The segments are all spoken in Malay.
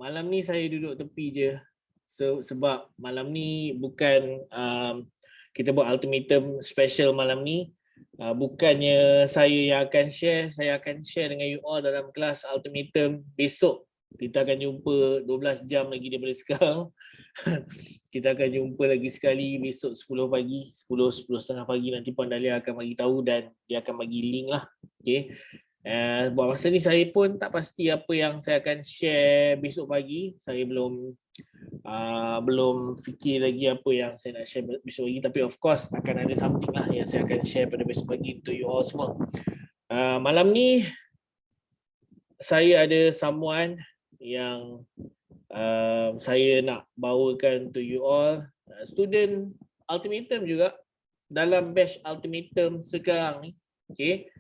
malam ni saya duduk tepi je. Sebab malam ni bukan kita buat ultimatum special malam ni. Bukannya saya yang akan share, saya akan share dengan you all dalam kelas ultimatum besok. Kita akan jumpa 12 jam lagi daripada sekarang. Kita akan jumpa lagi sekali besok 10 pagi, 10:30 pagi nanti Puan Dahlia akan bagi tahu dan dia akan bagi link lah. Okay. Buat masa ni saya pun tak pasti apa yang saya akan share besok pagi. Saya belum fikir lagi apa yang saya nak share besok pagi, tapi of course akan ada something lah yang saya akan share pada besok pagi untuk you all semua. Malam ni saya ada someone yang saya nak bawakan to you all, student ultimatum juga dalam batch ultimatum sekarang ni. Okay.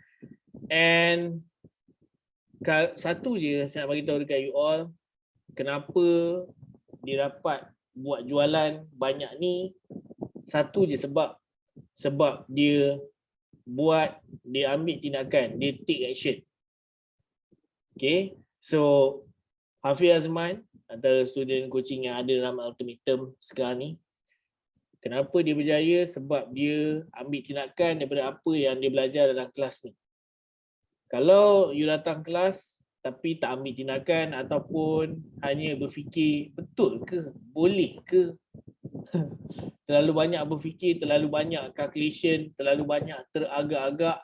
And satu je saya nak bagi tahu dekat you all kenapa dia dapat buat jualan banyak ni. Satu je sebab dia ambil tindakan, dia take action. Okay. So Hafiz Azman antara student coaching yang ada dalam ultimatum sekarang ni, kenapa dia berjaya? Sebab dia ambil tindakan daripada apa yang dia belajar dalam kelas ni. Kalau you datang kelas tapi tak ambil tindakan ataupun hanya berfikir betul ke, boleh ke, terlalu banyak berfikir, terlalu banyak calculation, terlalu banyak teragak-agak,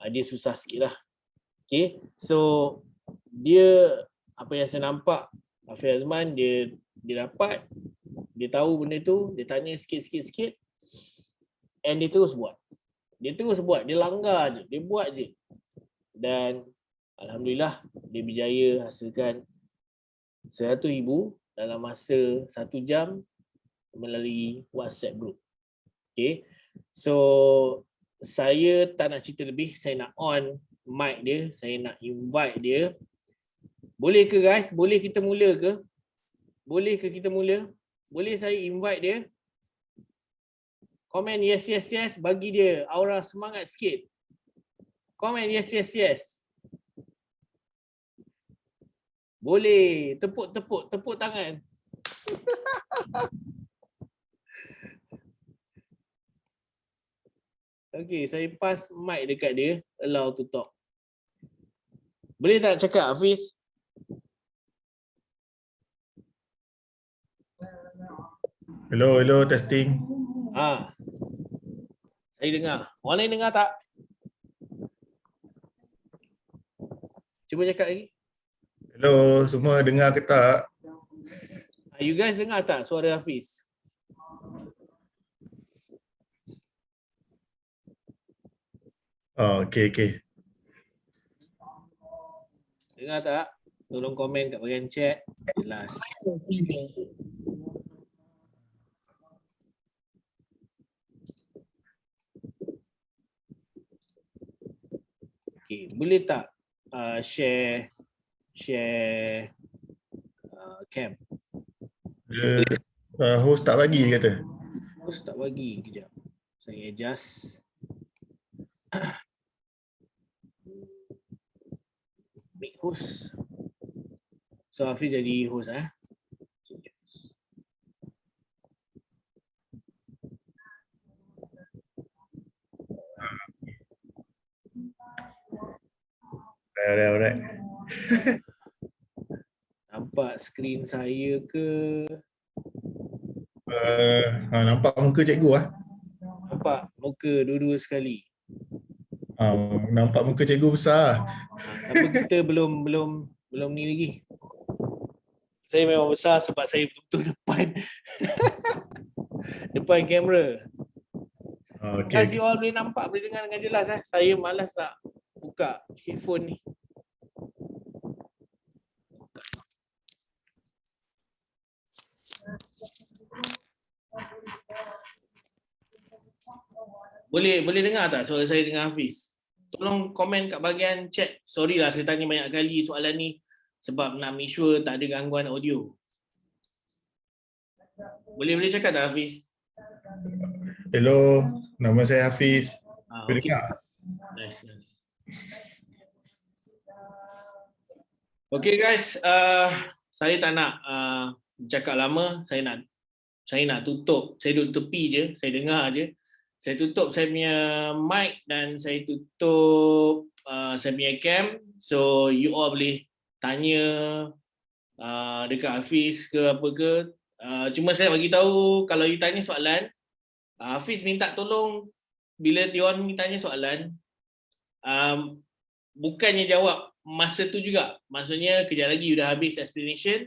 dia susah sikit lah. Okay, so dia, apa yang saya nampak Hafiz Azman, dia dapat, dia tahu benda tu, dia tanya sikit-sikit and dia terus buat. Dia langgar je, dia buat je. Dan alhamdulillah dia berjaya hasilkan 100,000 dalam masa 1 jam melalui WhatsApp group. Okay. So saya tak nak cerita lebih, saya nak on mic dia, saya nak invite dia. Boleh ke guys? Boleh kita mula ke? Boleh ke kita mula? Boleh saya invite dia? Komen yes, yes, yes. Bagi dia aura semangat sikit. Komen yes, yes, yes. Boleh. Tepuk tangan. Okey, saya pass mic dekat dia. Allow to talk. Boleh tak cakap Hafiz? Hello, testing. Saya dengar. Orang lain dengar tak? Cuba cakap lagi. Hello, semua dengar ke tak? You guys dengar tak suara Hafiz? Oh, okey. Dengar tak? Tolong komen kat bahagian chat. Jelas. Okay, boleh tak share cam? Host tak bagi dia kata. Host tak bagi, kejap. Saya adjust. Make host. So Hafiz jadi host Alright. Nampak skrin saya ke? Nampak muka cikgu Nampak muka dua-dua sekali. Nampak muka cikgu besar. Tapi kita belum ni lagi. Saya memang besar sebab saya betul-betul depan kamera. Guys, you all boleh nampak, boleh dengar dengan jelas Saya malas nak buka headphone ni. Boleh dengar tak suara saya dengan Hafiz? Tolong komen kat bahagian chat. Sorry lah saya tanya banyak kali soalan ni sebab nak make sure tak ada gangguan audio. Boleh cakap tak Hafiz? Hello, nama saya Hafiz. Boleh Okay. dengar? Nice. Okay guys, saya tak nak cakap lama, saya nak tutup. Saya duduk tepi je, saya dengar je. Saya tutup saya punya mic dan saya tutup saya punya cam. So you all boleh tanya dekat Hafiz ke apa ke. Cuma saya bagi tahu kalau you tanya soalan, Hafiz minta tolong bila diorang tanya soalan, bukannya jawab masa tu juga. Maksudnya kejap lagi you dah habis explanation.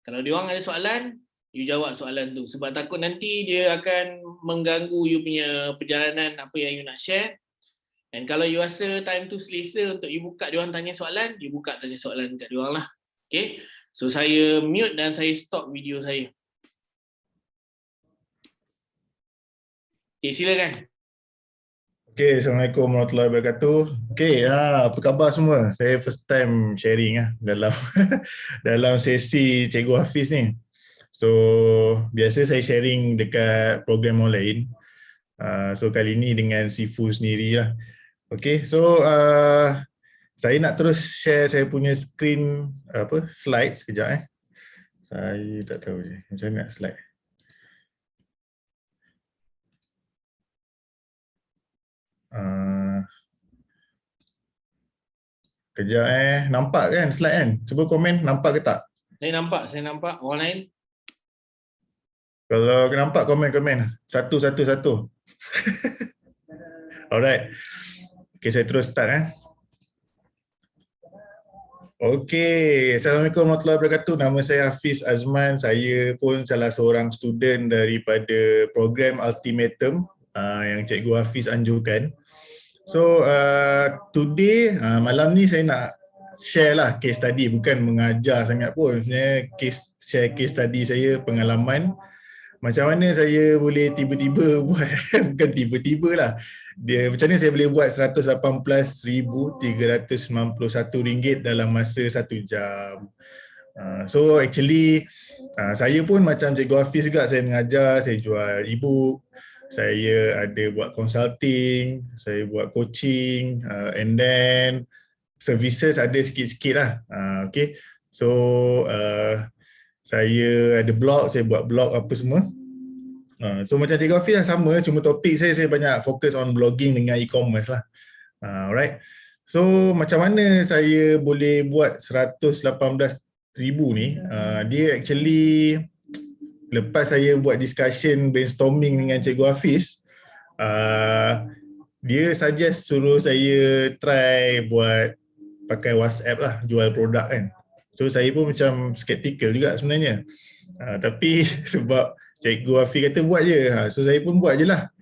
Kalau diorang ada soalan, you jawab soalan tu. Sebab takut nanti dia akan mengganggu you punya perjalanan apa yang you nak share. And kalau you rasa time tu selesa untuk you buka diorang tanya soalan, you buka tanya soalan kat diorang lah. Okay. So saya mute dan saya stop video saya. Okay, silakan. Okay, Assalamualaikum warahmatullahi wabarakatuh. Okay, apa khabar semua? Saya first time sharing dalam dalam sesi Cikgu Hafiz ni. So, biasa saya sharing dekat program online. So, kali ni dengan Sifu sendiri lah. Okay, so saya nak terus share saya punya screen, slide sekejap. Saya tak tahu je, macam mana nak slide. Kejap nampak kan slide kan? Cuba komen nampak ke tak? Saya nampak. Orang lain? Kalau nampak komen. Satu. Alright. Okay, saya terus start. Okay, Assalamualaikum warahmatullahi wabarakatuh. Nama saya Hafiz Azman. Saya pun salah seorang student daripada program Ultimatum yang Cikgu Hafiz anjurkan. So, today, malam ni saya nak share lah case study. Bukan mengajar sangat pun. Sebenarnya share case study saya, pengalaman. Macam mana saya boleh tiba-tiba buat, bukan tiba-tiba lah. Macam mana saya boleh buat RM118,391 dalam masa 1 jam. So actually, saya pun macam Cikgu Hafiz juga, saya mengajar, saya jual e-book, saya ada buat consulting, saya buat coaching, and then services ada sikit-sikit lah. Okay, so saya ada blog, saya buat blog apa semua. So macam Cikgu Hafiz lah sama, cuma topik saya banyak fokus on blogging dengan e-commerce lah. Alright. So macam mana saya boleh buat 118,000 ni? Dia actually lepas saya buat discussion brainstorming dengan Cikgu Hafiz, dia suggest suruh saya try buat pakai WhatsApp lah, jual produk kan. So saya pun macam skeptical juga sebenarnya. Tapi sebab Cikgu Hafiz kata buat je, so saya pun buat je lah.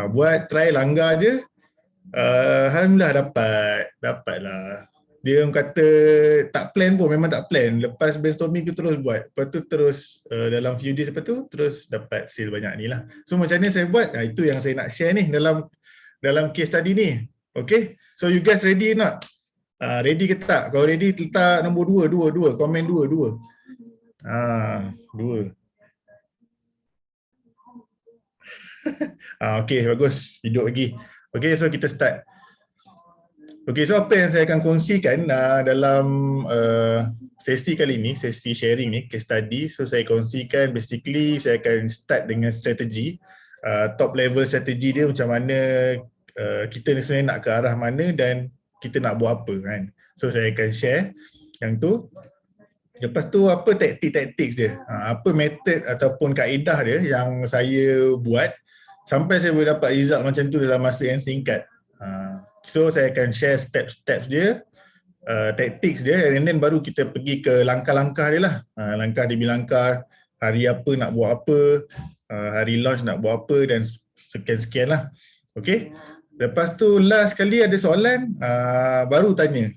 Buat, try, langgar je. Alhamdulillah dapat lah. Dia kata tak plan pun, memang tak plan. Lepas brainstorming tu terus buat. Lepas tu terus dalam few days lepas tu terus dapat sale banyak ni lah. So macam mana saya buat, itu yang saya nak share ni dalam case study ni. Okay, so you guys ready not? Ready ke tak? Kalau ready letak nombor 2, komen 2. 2. Okay, bagus. Hidup lagi. Okay, so kita start. Okay, so apa yang saya akan kongsikan dalam sesi kali ni, sesi sharing ni, case study. So saya kongsikan, basically saya akan start dengan strategi. Top level strategi dia macam mana kita sebenarnya nak ke arah mana dan kita nak buat apa kan. So saya akan share yang tu. Lepas tu apa taktik-taktik dia, apa method ataupun kaedah dia yang saya buat sampai saya boleh dapat result macam tu dalam masa yang singkat. So saya akan share steps dia, tactics dia, and then baru kita pergi ke langkah-langkah dia lah. Langkah demi langkah, hari apa nak buat apa, hari launch nak buat apa dan sekian-sekian lah. Okay. Lepas tu last kali ada soalan, baru tanya,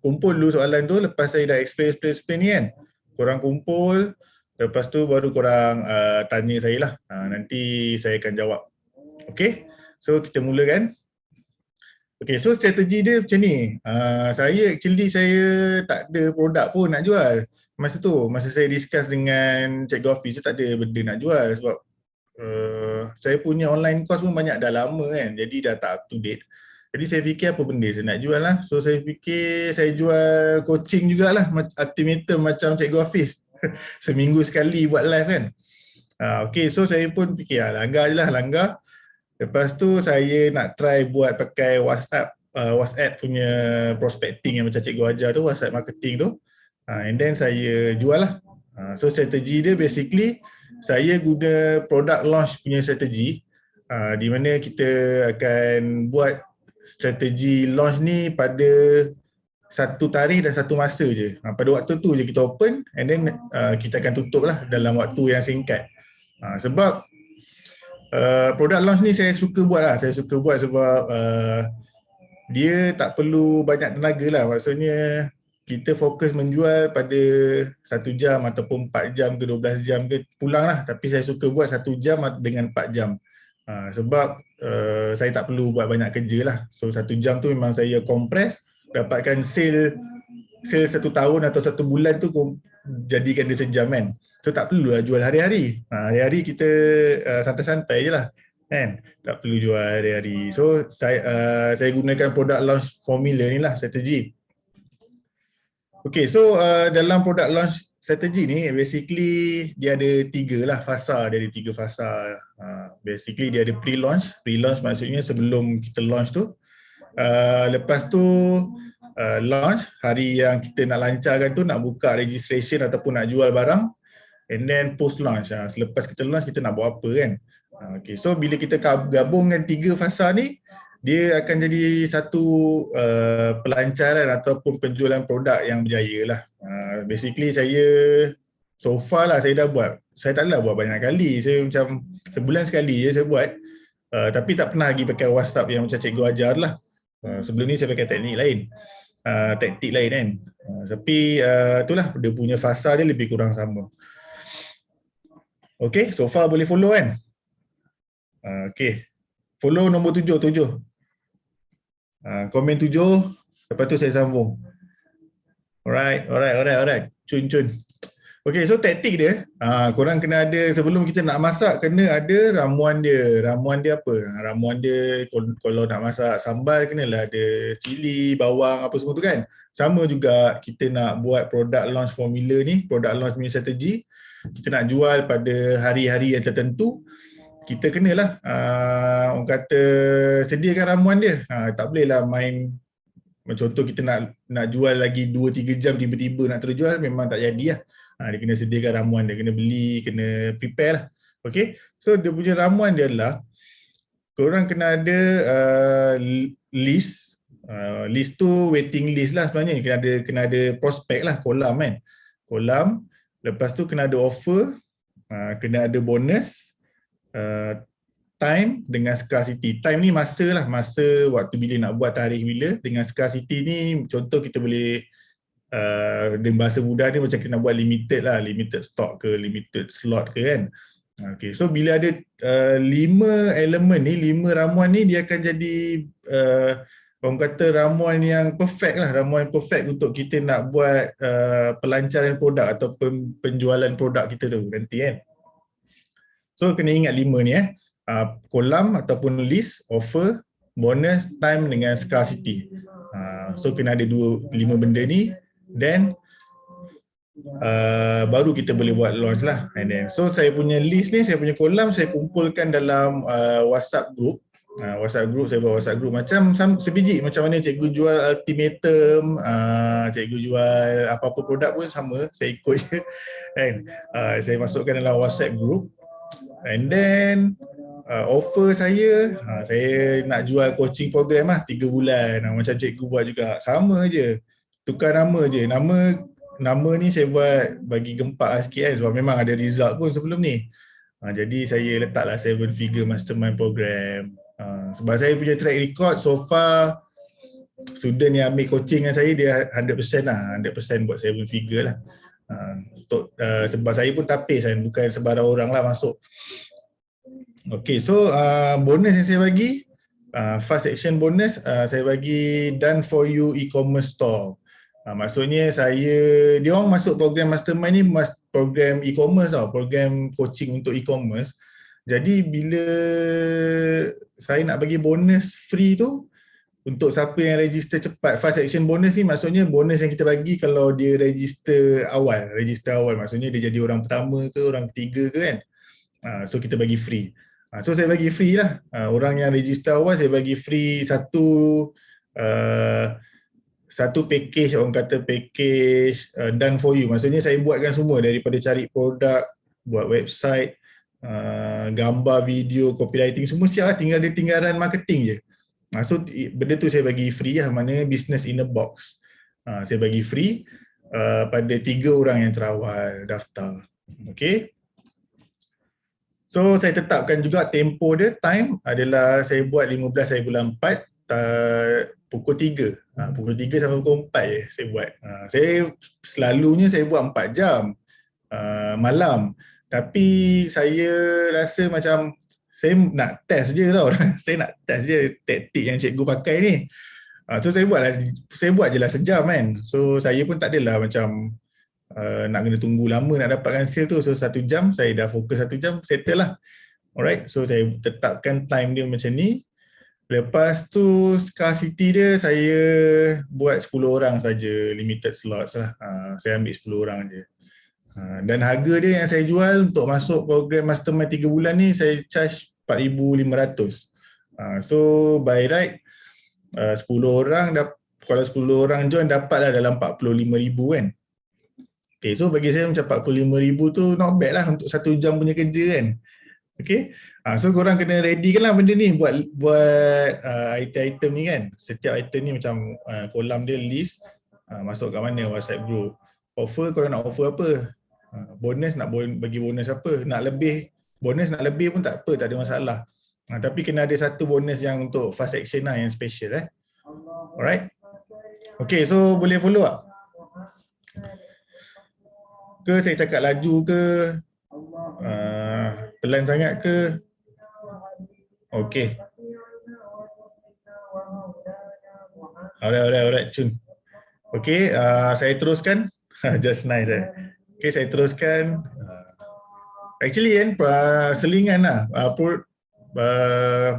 kumpul dulu soalan tu. Lepas saya dah explain ni kan, korang kumpul, lepas tu baru korang tanya saya lah, nanti saya akan jawab. Okay, so kita mulakan. Okay, so strategi dia macam ni. Saya tak ada produk pun nak jual. Masa saya discuss dengan Cikgu Hafiz, saya tak ada benda nak jual sebab saya punya online course pun banyak dah lama kan, jadi dah tak up to date. Jadi saya fikir apa benda saya nak jual lah. So saya fikir saya jual coaching jugalah, Altimeter macam Cikgu Hafiz. Seminggu sekali buat live kan. Okay, so saya pun fikir langgar je lah, langgar. Lepas tu saya nak try buat pakai WhatsApp punya prospecting yang macam cikgu ajar tu, WhatsApp marketing tu. And then saya jual lah. So strategi dia basically saya guna product launch punya strategi, di mana kita akan buat strategi launch ni pada satu tarikh dan satu masa je. Pada waktu tu je kita open and then kita akan tutup lah dalam waktu yang singkat. Sebab product launch ni saya suka buat lah. Saya suka buat sebab dia tak perlu banyak tenaga lah. Maksudnya kita fokus menjual pada 1 jam ataupun 4 jam ke 12 jam ke pulang lah. Tapi saya suka buat 1 jam dengan 4 jam. Sebab saya tak perlu buat banyak kerja lah. So 1 jam tu memang saya compress, dapatkan sale 1 tahun atau 1 bulan tu jadikan dia sejam kan. So tak perlu lah jual hari-hari. Hari-hari kita santai-santai je lah kan. Tak perlu jual hari-hari. So saya gunakan product launch formula ni lah, strategi. Okay, so dalam product launch strategi ni basically dia ada 3 lah fasa. Dia ada 3 fasa. Basically dia ada pre-launch. Pre-launch maksudnya sebelum kita launch tu. Lepas tu launch, hari yang kita nak lancarkan tu, nak buka registration ataupun nak jual barang. And then post launch, selepas kita launch kita nak buat apa kan. Okay, so bila kita gabungkan 3 fasa ni, dia akan jadi satu pelancaran ataupun penjualan produk yang berjaya lah. Basically saya so far lah saya dah buat, saya tak adalah buat banyak kali, saya macam sebulan sekali je saya buat. Tapi tak pernah lagi pakai WhatsApp yang macam cikgu ajar lah. Sebelum ni saya pakai teknik lain, taktik lain kan. Tapi itulah dia punya fasa dia lebih kurang sama. Okay, so far boleh follow kan? Okay, follow nombor 7. Komen 7, lepas tu saya sambung. Alright. Cun. Okay, so taktik dia, korang kena ada, sebelum kita nak masak, kena ada ramuan dia. Ramuan dia apa? Ramuan dia, kalau nak masak sambal, kenalah ada cili, bawang, apa semua tu kan. Sama juga kita nak buat product launch formula ni, product launch punya strategi. Kita nak jual pada hari-hari yang tertentu, kita kenalah orang kata sediakan ramuan dia. Tak bolehlah main, contoh kita nak jual lagi 2-3 jam tiba-tiba nak terjual, memang tak jadi lah. Dia kena sediakan ramuan dia, kena beli, kena prepare lah. Okay, so dia punya ramuan dia adalah korang kena ada list. List tu waiting list lah sebenarnya, kena ada prospek lah, kolam kan. Kolam, lepas tu kena ada offer, kena ada bonus, time dengan scarcity. Time ni masa lah, masa waktu bila nak buat, tarikh bila. Dengan scarcity ni contoh kita boleh dengan bahasa mudah ni macam kita nak buat limited lah, limited stock ke, limited slot ke kan. Okay, so bila ada 5 elemen ni, 5 ramuan ni, dia akan jadi orang kata ramuan yang perfect lah, ramuan perfect untuk kita nak buat pelancaran produk atau penjualan produk kita tu nanti kan. So kena ingat 5 ni kolam ataupun list, offer, bonus, time dengan scarcity. So kena ada 5 benda ni, then baru kita boleh buat launch lah. And then, so saya punya list ni, saya punya kolam saya kumpulkan dalam WhatsApp group. WhatsApp group, saya buat WhatsApp group macam sebiji, macam mana cikgu jual Altimeter, cikgu jual apa-apa produk pun sama, saya ikut je kan. Saya masukkan dalam WhatsApp group. And then offer saya nak jual coaching program lah 3 bulan, macam cikgu buat juga, sama je, tukar nama je. Nama ni saya buat bagi gempak sikit kan, sebab memang ada result pun sebelum ni. Jadi saya letaklah 7 figure mastermind program. Sebab saya punya track record so far, student yang ambil coaching dengan saya dia 100% lah, 100% buat 7 figure lah. Sebab saya pun tapis kan, bukan sebarang orang lah masuk. Okay, so bonus yang saya bagi, fast action bonus, saya bagi done for you e-commerce store. Maksudnya dia orang masuk program mastermind ni, program e-commerce tau, program coaching untuk e-commerce. Jadi bila saya nak bagi bonus free tu, untuk siapa yang register cepat fast action bonus ni, maksudnya bonus yang kita bagi kalau dia register awal, maksudnya dia jadi orang pertama ke orang ketiga ke kan. So kita bagi free. So saya bagi free lah. Orang yang register awal saya bagi free satu package, orang kata package done for you. Maksudnya saya buatkan semua daripada cari produk, buat website, gambar, video, copywriting, semua siap lah, tinggal dia tinggalan marketing je. So benda tu saya bagi free lah, maknanya business in a box. Saya bagi free pada 3 orang yang terawal daftar. Okay. So saya tetapkan juga tempo dia, time adalah saya buat 15 hari bulan 4, pukul 3. Pukul 3 sampai pukul 4 je saya buat. Selalunya saya buat 4 jam malam. Tapi saya rasa macam saya nak test je tau. Saya nak test je taktik yang cikgu pakai ni. So saya buat je lah sejam kan. So saya pun tak adalah macam nak kena tunggu lama nak dapatkan sale tu. So 1 jam, saya dah fokus 1 jam, settle lah. Alright, so saya tetapkan time dia macam ni. Lepas tu scarcity dia saya buat 10 orang saja, limited slots lah. Saya ambil 10 orang je. Dan harga dia yang saya jual untuk masuk program mastermind 3 bulan ni, saya charge 4,500. So by right 10 orang, kalau 10 orang join dapatlah dalam 45,000 kan. Okay, so bagi saya macam 45,000 tu not bad lah untuk 1 jam punya kerja kan. Okay, so korang kena ready kan lah benda ni buat item-item ni kan. Setiap item ni macam kolam dia list, masuk kat mana, WhatsApp group. Offer, korang nak offer apa? Bonus, nak bagi bonus apa? Nak lebih pun tak apa, tak ada masalah. Tapi kena ada satu bonus yang untuk fast action lah, yang special Alright. Okay, so boleh follow tak? Ke saya cakap laju ke? Pelan sangat ke? Okay. Alright, cun. Okay, saya teruskan. Just nice Okay, saya teruskan. Actually kan, selingan lah.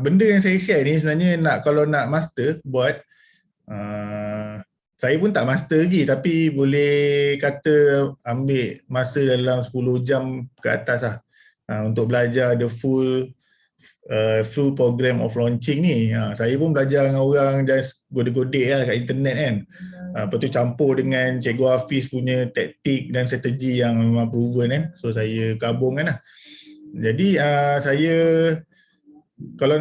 Benda yang saya share ni sebenarnya kalau nak master, buat. Saya pun tak master lagi, tapi boleh kata ambil masa dalam 10 jam ke atas lah. Untuk belajar the full program of launching ni. Saya pun belajar dengan orang just godek-godek lah kat internet kan. Lepas tu campur dengan Cikgu Hafiz punya taktik dan strategi yang memang proven kan. So saya gabungkan lah. Jadi saya kalau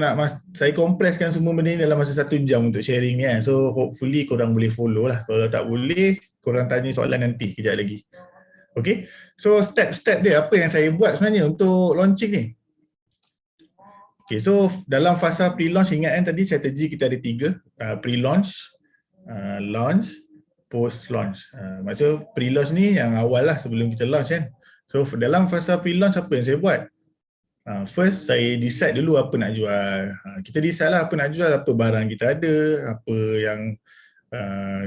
saya kompreskan semua benda ni dalam masa 1 jam untuk sharing ni kan. So hopefully korang boleh follow lah. Kalau tak boleh, korang tanya soalan nanti kejap lagi. Okay, so step-step dia apa yang saya buat sebenarnya untuk launching ni. Okay, so dalam fasa pre-launch, ingat kan tadi strategi kita ada 3, pre-launch, launch, post-launch. Maksud pre-launch ni yang awal lah sebelum kita launch kan. So dalam fasa pre-launch apa yang saya buat? First saya decide dulu apa nak jual. Kita decide lah apa nak jual, apa barang kita ada, apa yang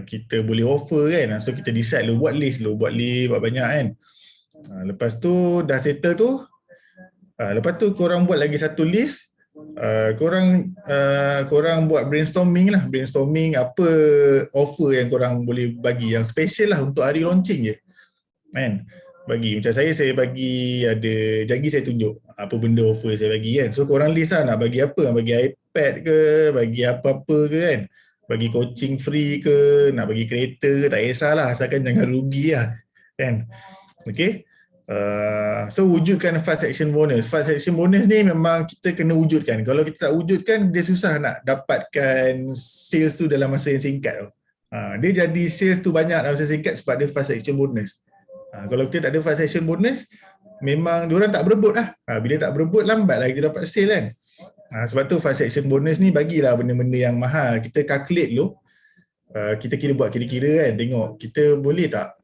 kita boleh offer kan. So kita decide dulu, buat list buat banyak kan. Lepas tu dah settle tu, lepas tu korang buat lagi satu list. Korang buat brainstorming apa offer yang korang boleh bagi yang special lah untuk hari launching je kan. Bagi macam saya bagi ada jagi, saya tunjuk apa benda offer saya bagi kan. So korang list lah nak bagi apa, nak bagi iPad ke, bagi apa-apa ke kan, bagi coaching free ke, nak bagi kereta ke, tak kisahlah asalkan jangan rugi lah kan. Okay. So wujudkan fast action bonus. Fast action bonus ni memang kita kena wujudkan. Kalau kita tak wujudkan, dia susah nak dapatkan sales tu dalam masa yang singkat. Dia jadi sales tu banyak dalam masa singkat sebab dia fast action bonus. Kalau kita tak ada fast action bonus, memang diorang tak berebut lah. Bila tak berebut, lambat lah kita dapat sale kan. Sebab tu fast action bonus ni bagilah benda-benda yang mahal. Kita calculate dulu. Kita buat kira-kira kan, tengok kita boleh tak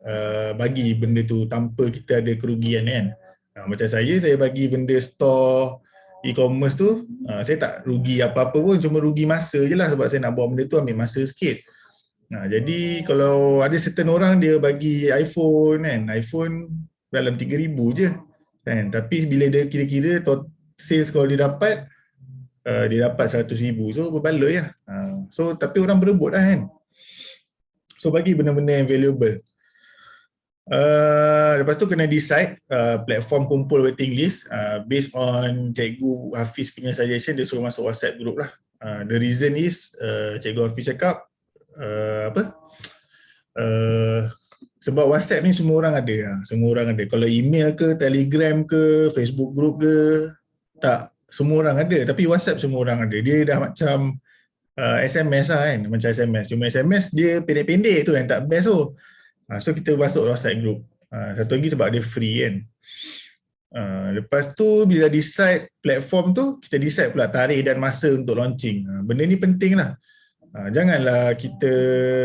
bagi benda tu tanpa kita ada kerugian kan. Macam saya bagi benda store e-commerce tu, saya tak rugi apa-apa pun, cuma rugi masa je lah sebab saya nak buat benda tu ambil masa sikit. Jadi kalau ada certain orang dia bagi iPhone kan, iPhone dalam 3,000 je kan, tapi bila dia kira-kira sales kalau dia dapat 100,000, so berbaloi lah. So tapi orang berebut lah kan. So bagi benda-benda yang valuable. Lepas tu kena decide platform kumpul waiting list based on Cikgu Hafiz punya suggestion, dia suruh masuk WhatsApp group lah. The reason is Cikgu Hafiz cakap sebab WhatsApp ni semua orang ada. Semua orang ada. Kalau email ke, Telegram ke, Facebook group ke, tak, semua orang ada. Tapi WhatsApp semua orang ada. Dia dah macam SMS lah kan, macam SMS. Cuma SMS dia pendek-pendek tu yang tak best tu. So kita masuk WhatsApp group. Satu lagi sebab dia free kan. Lepas tu bila decide platform tu, kita decide pula tarikh dan masa untuk launching. Benda ni penting lah. Janganlah kita,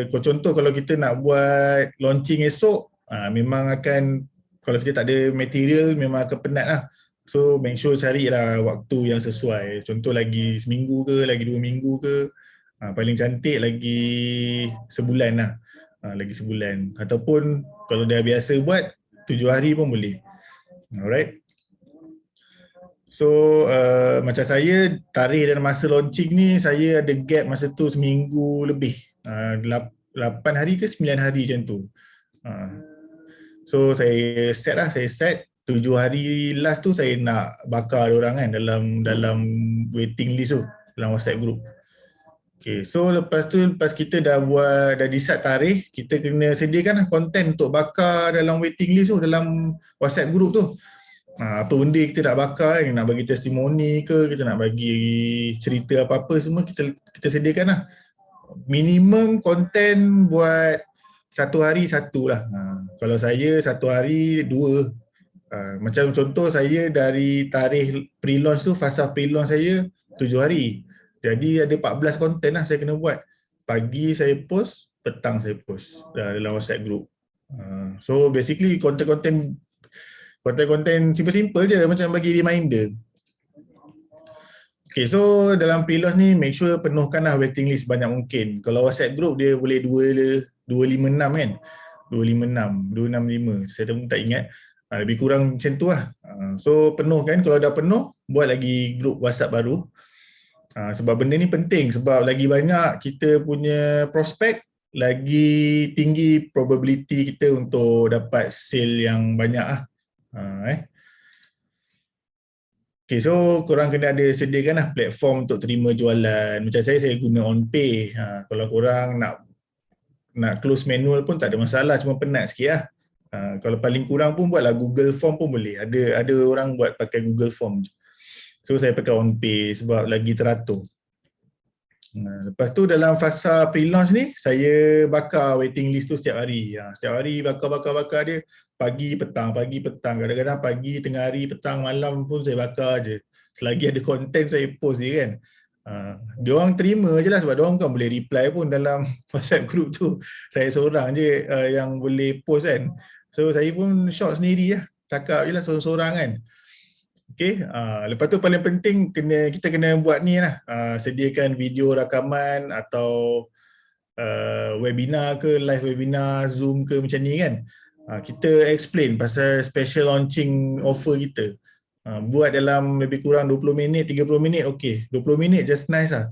contoh kalau kita nak buat launching esok, memang akan, kalau kita tak ada material memang akan penat lah. So make sure carilah waktu yang sesuai. Contoh lagi seminggu ke, lagi 2 minggu ke, paling cantik lagi sebulan lah. Lagi sebulan. Ataupun kalau dah biasa buat 7 hari pun boleh. Alright. So macam saya, tarikh dan masa launching ni saya ada gap masa tu seminggu lebih. 8 hari ke 9 hari macam tu. So saya set 7 hari last tu saya nak bakar diorang kan dalam waiting list tu, dalam WhatsApp group. Okay, so lepas kita dah decide tarikh, kita kena sediakan konten untuk bakar dalam waiting list tu, dalam WhatsApp group tu. Apa benda kita nak bakar, nak bagi testimoni ke, kita nak bagi cerita apa-apa, semua kita sediakan lah. Minimum konten buat 1 hari 1 lah. Kalau saya 1 hari 2. Macam contoh saya dari tarikh pre-launch tu, fasa pre-launch saya 7 hari. Jadi ada 14 konten lah saya kena buat. Pagi saya post, petang saya post dalam WhatsApp group. So basically konten-konten simple-simple je, macam bagi reminder. Okay, so dalam pre-launch ni make sure penuhkanlah waiting list banyak mungkin. Kalau WhatsApp group dia boleh 256 kan. 265, saya pun tak ingat. Lebih kurang macam tu lah. So penuhkan, kalau dah penuh, buat lagi group WhatsApp baru. Sebab benda ni penting, sebab lagi banyak kita punya prospek, lagi tinggi probability kita untuk dapat sale yang banyak lah. Okay, so korang kena ada sediakan lah platform untuk terima jualan. Macam saya guna OnPay. Kalau korang nak close manual pun tak ada masalah, cuma penat sikit lah. Kalau paling kurang pun buatlah Google Form pun boleh. Ada orang buat pakai Google Form. So saya pakai OnPay sebab lagi teratur. Lepas tu dalam fasa pre-launch ni, saya bakar waiting list tu setiap hari. Setiap hari bakar dia, pagi, petang. Kadang-kadang pagi, tengah hari, petang, malam pun saya bakar je. Selagi ada konten saya post je kan. Diorang terima je lah sebab diorang bukan boleh reply pun dalam WhatsApp group tu. Saya seorang je yang boleh post kan. So saya pun short sendiri lah. Cakap je lah seorang-seorang kan. Okay, lepas tu paling penting kita kena buat ni lah, sediakan video rakaman atau webinar ke, live webinar, Zoom ke macam ni kan. Kita explain pasal special launching offer kita. Buat dalam lebih kurang 20 minit, 30 minit, okay. 20 minit just nice lah.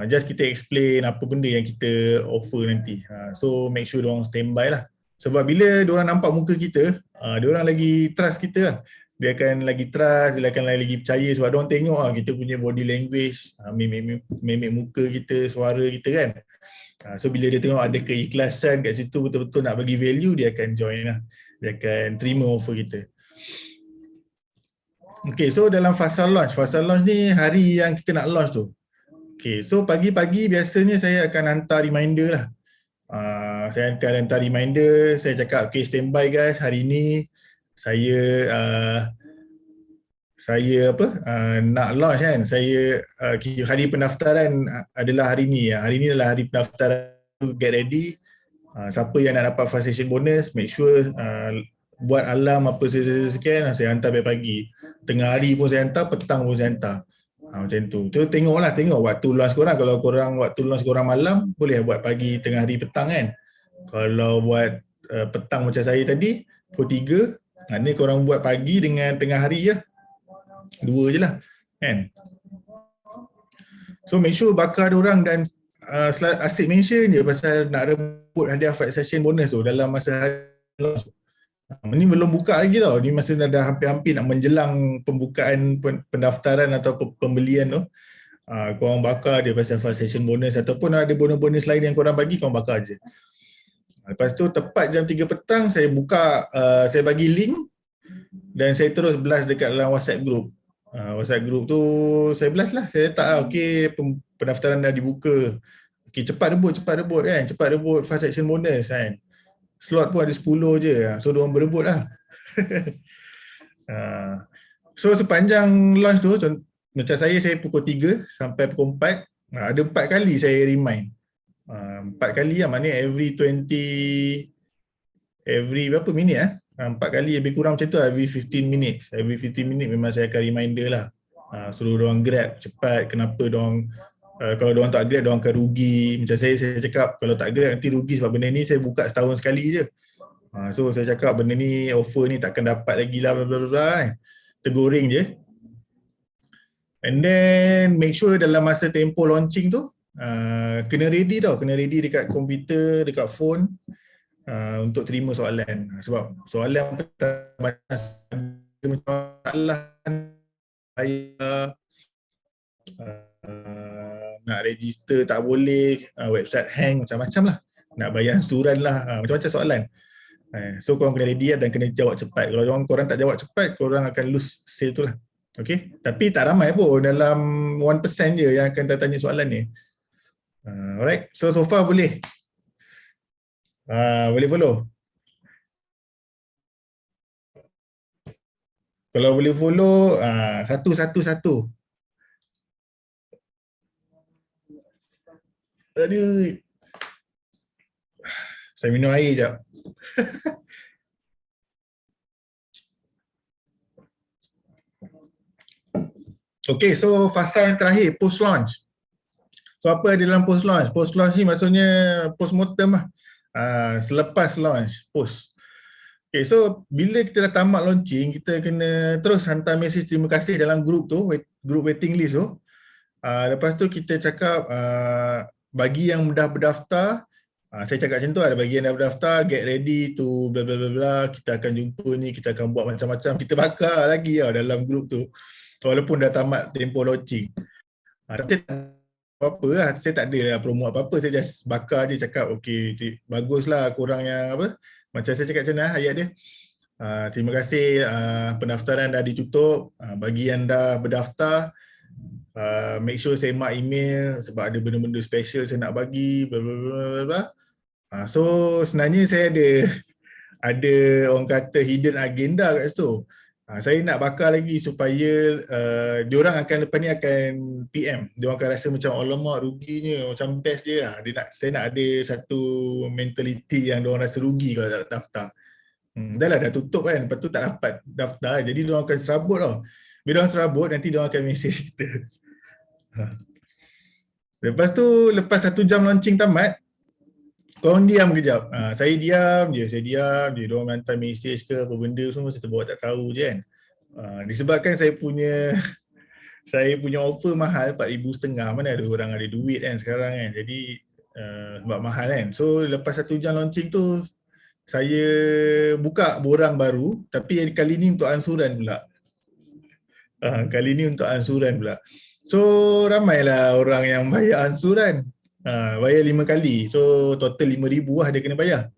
Just kita explain apa benda yang kita offer nanti. So make sure diorang standby lah. Sebab bila diorang nampak muka kita, diorang lagi trust kita lah. Dia akan lagi trust, dia akan lagi percaya sebab diorang tengok kita punya body language, memek muka kita, suara kita kan. So bila dia tengok ada keikhlasan kat situ, betul-betul nak bagi value, dia akan join lah. Dia akan terima offer kita. Okay, so dalam fasa launch ni hari yang kita nak launch tu. Okay, so pagi-pagi biasanya saya akan hantar reminder lah. Saya akan hantar reminder, saya cakap okay standby guys, hari ni saya nak launch kan. Saya hari pendaftaran adalah hari ni. Hari ni adalah hari pendaftaran, get ready. Siapa yang nak dapat fast session bonus, make sure buat alarm apa sekian, saya hantar pagi. Tengah hari pun saya hantar, petang pun saya hantar. Macam tu. So tengok waktu launch korang. Kalau korang waktu launch korang malam, boleh buat pagi, tengah hari, petang kan. Kalau buat petang macam saya tadi, pukul 3, ni korang buat pagi dengan tengah hari je. 2 je lah kan. So make sure bakar diorang dan asyik mention je pasal nak rebut hadiah 5 session bonus tu dalam masa hari launch. Ni belum buka lagi tau. Ni masa dah hampir-hampir nak menjelang pembukaan pendaftaran atau pembelian tu. Korang bakar dia pasal 5 session bonus ataupun ada bonus-bonus lain yang korang bagi, korang bakar je. Lepas tu tepat jam 3 petang saya buka, saya bagi link dan saya terus blast dekat dalam WhatsApp group. WhatsApp group tu saya blast lah. Saya letak lah, okay, pendaftaran dah dibuka. Okay, cepat rebut kan. Cepat rebut 5 section bonus kan. Slot pun ada 10 je. So, diorang berebut lah. So, sepanjang launch tu, macam saya pukul 3 sampai pukul 4. Ada 4 kali saya remind. 4 kali lah, maknanya every berapa minit 4 kali lebih kurang macam tu, every 15 minutes. Every 15 minit memang saya akan reminder lah. Suruh diorang grab cepat, kenapa diorang kalau diorang tak grab, diorang akan rugi. Macam saya cakap, kalau tak grab nanti rugi sebab benda ni saya buka setahun sekali je. So saya cakap benda ni, offer ni takkan dapat lagi lah, bla bla bla kan. Teguring je. And then make sure dalam masa tempoh launching tu, kena ready tau, kena ready dekat komputer, dekat phone untuk terima soalan. Sebab soalan pertama masalah saya nak register tak boleh, website hang, macam-macam lah. Nak bayar ansuran lah, macam-macam soalan. So korang kena ready dan kena jawab cepat. Kalau korang tak jawab cepat, korang akan lose sale tu lah. Okay, tapi tak ramai pun, dalam 1% je yang akan tanya soalan ni. Alright, so far boleh. Boleh follow. Kalau boleh follow, satu. Aduh. Saya minum air sekejap. Okay, so fasa yang terakhir, post-launch. So apa ada dalam post-launch? Post-launch ni maksudnya post-mortem lah. Selepas launch, post. Okay, so bila kita dah tamat launching, kita kena terus hantar mesej terima kasih dalam group tu, group waiting list tu. Lepas tu kita cakap bagi yang dah berdaftar, saya cakap macam tu, ada bagi yang dah berdaftar, get ready to bla bla bla bla, kita akan jumpa ni, kita akan buat macam-macam, kita bakar lagi dalam group tu. Walaupun dah tamat tempoh launching. Tapi apa-apa lah, saya tak ada lah promo apa-apa, saya just bakar je, cakap okay, baguslah korang yang apa, macam saya cakap macam mana ayat dia. Terima kasih, pendaftaran dah ditutup, bagi yang dah berdaftar, make sure saya mark email sebab ada benda-benda special saya nak bagi, bla bla bla bla. So sebenarnya saya ada orang kata hidden agenda kat situ. Saya nak bakar lagi supaya diorang akan lepas ni akan PM. Diorang akan rasa macam alamak ruginya, macam best je lah. Saya nak ada satu mentality yang diorang rasa rugi kalau tak daftar. Dah lah, dah tutup kan, lepas tu tak dapat daftar. Jadi diorang akan serabut tau. Bila diorang serabut, nanti diorang akan message kita. Lepas tu, lepas 1 jam launching tamat, korang diam kejap. Saya diam je. Diorang hantar mesej ke apa benda semua, saya terbawa tak tahu je kan. Disebabkan saya punya offer mahal 4,500, mana ada orang ada duit kan sekarang kan. Jadi sebab mahal kan. So lepas 1 jam launching tu, saya buka borang baru, tapi kali ni untuk ansuran pula. So ramailah orang yang bayar ansuran. Bayar 5 kali, so total 5,000 lah dia kena bayar.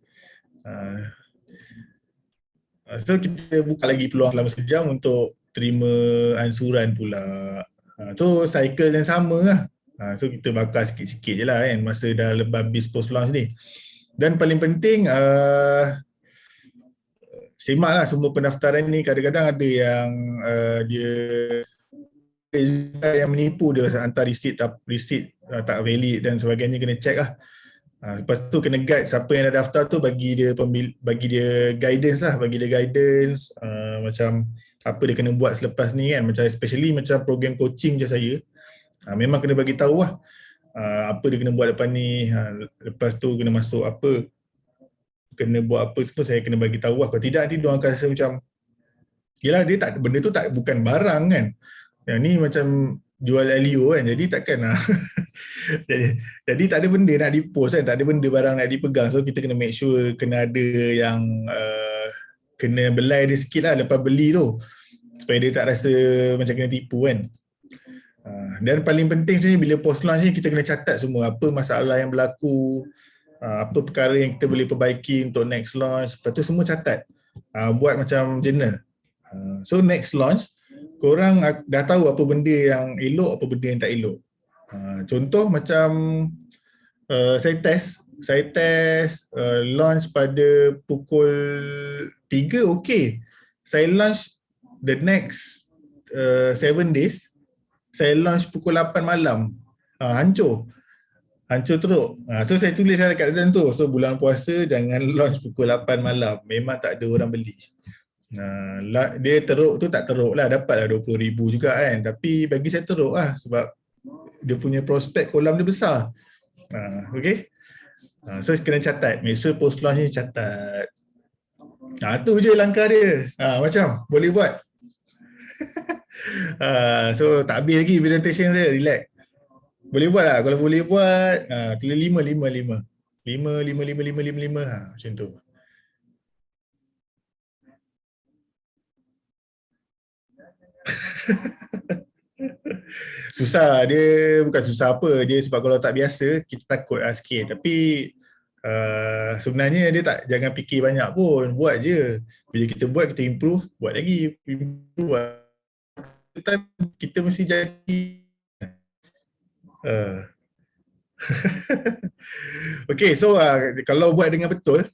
So kita buka lagi peluang selama sejam untuk terima ansuran pula. So cycle yang sama lah. So kita bakar sikit-sikit je lah kan masa dah habis post launch ni. Dan paling penting, simaklah semua pendaftaran ni, kadang-kadang ada yang dia yang menipu, dia hantar receipt tak valid dan sebagainya, kena check lah. Lepas tu kena guide siapa yang dah daftar tu, bagi dia guidance lah, macam apa dia kena buat selepas ni kan, macam especially macam program coaching macam saya, memang kena bagi tahu lah apa dia kena buat lepas ni, lepas tu kena masuk apa, kena buat apa semua, saya kena bagi tahu lah. Kalau tidak nanti diorang akan rasa macam yelah, benda tu bukan barang kan. Yang ni macam jual LEO kan, jadi takkan lah. jadi tak ada benda nak di-post kan, tak ada benda barang nak dipegang. So kita kena make sure kena ada yang kena belai dia sikit lah lepas beli tu, supaya dia tak rasa macam kena tipu kan. Dan paling penting sebenarnya bila post launch ni, kita kena catat semua apa masalah yang berlaku, apa perkara yang kita boleh perbaiki untuk next launch. Lepas tu semua catat, buat macam journal. So next launch korang dah tahu apa benda yang elok, apa benda yang tak elok. Contoh macam saya test launch pada pukul 3, okey. Saya launch the next 7 days, saya launch pukul 8 malam. Hancur teruk. So saya tulis kat dalam tu, so bulan puasa jangan launch pukul 8 malam, memang tak ada orang beli. Dia teruk tu tak teruk lah, dapat lah 20,000 juga kan, tapi bagi saya teruk lah sebab dia punya prospek kolam dia besar. Okay, so kena catat, make sure post launch ni catat. Tu je langkah dia. Macam boleh buat. So tak habis lagi presentation saya, relax. Boleh buat lah, kalau boleh buat, tulis 5, macam tu. Susah, dia bukan susah apa, dia sebab kalau tak biasa, kita takut lah sikit. Tapi sebenarnya dia tak, jangan fikir banyak pun, buat je. Bila kita buat, kita improve, buat lagi, improve. Kita mesti jadi. Okay, so kalau buat dengan betul,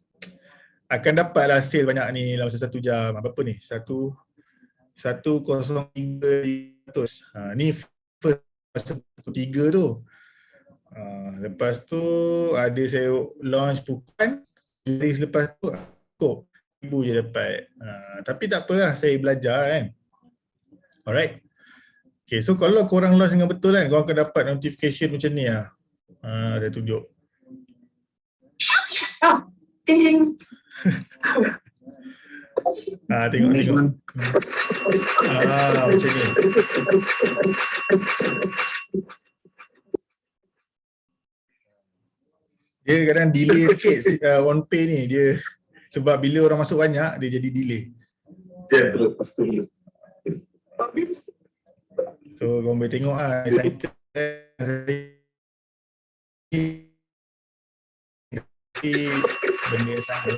akan dapat hasil banyak ni dalam 1 jam. Berapa ni? 103,500. Ni first 103 tu. Lepas tu ada saya launch pukul, hari selepas tu cukup 1,000 je dapat. Tapi tak apalah, saya belajar kan. Alright. Okay, so kalau korang launch dengan betul kan, korang akan dapat notification macam ni lah. Saya tunjuk. Ting ting. Tengok. Macam ni. Dia kadang delay sikit on pay ni, dia sebab bila orang masuk banyak dia jadi delay. Ya, betul. So korang boleh tengok excited benda yang sama.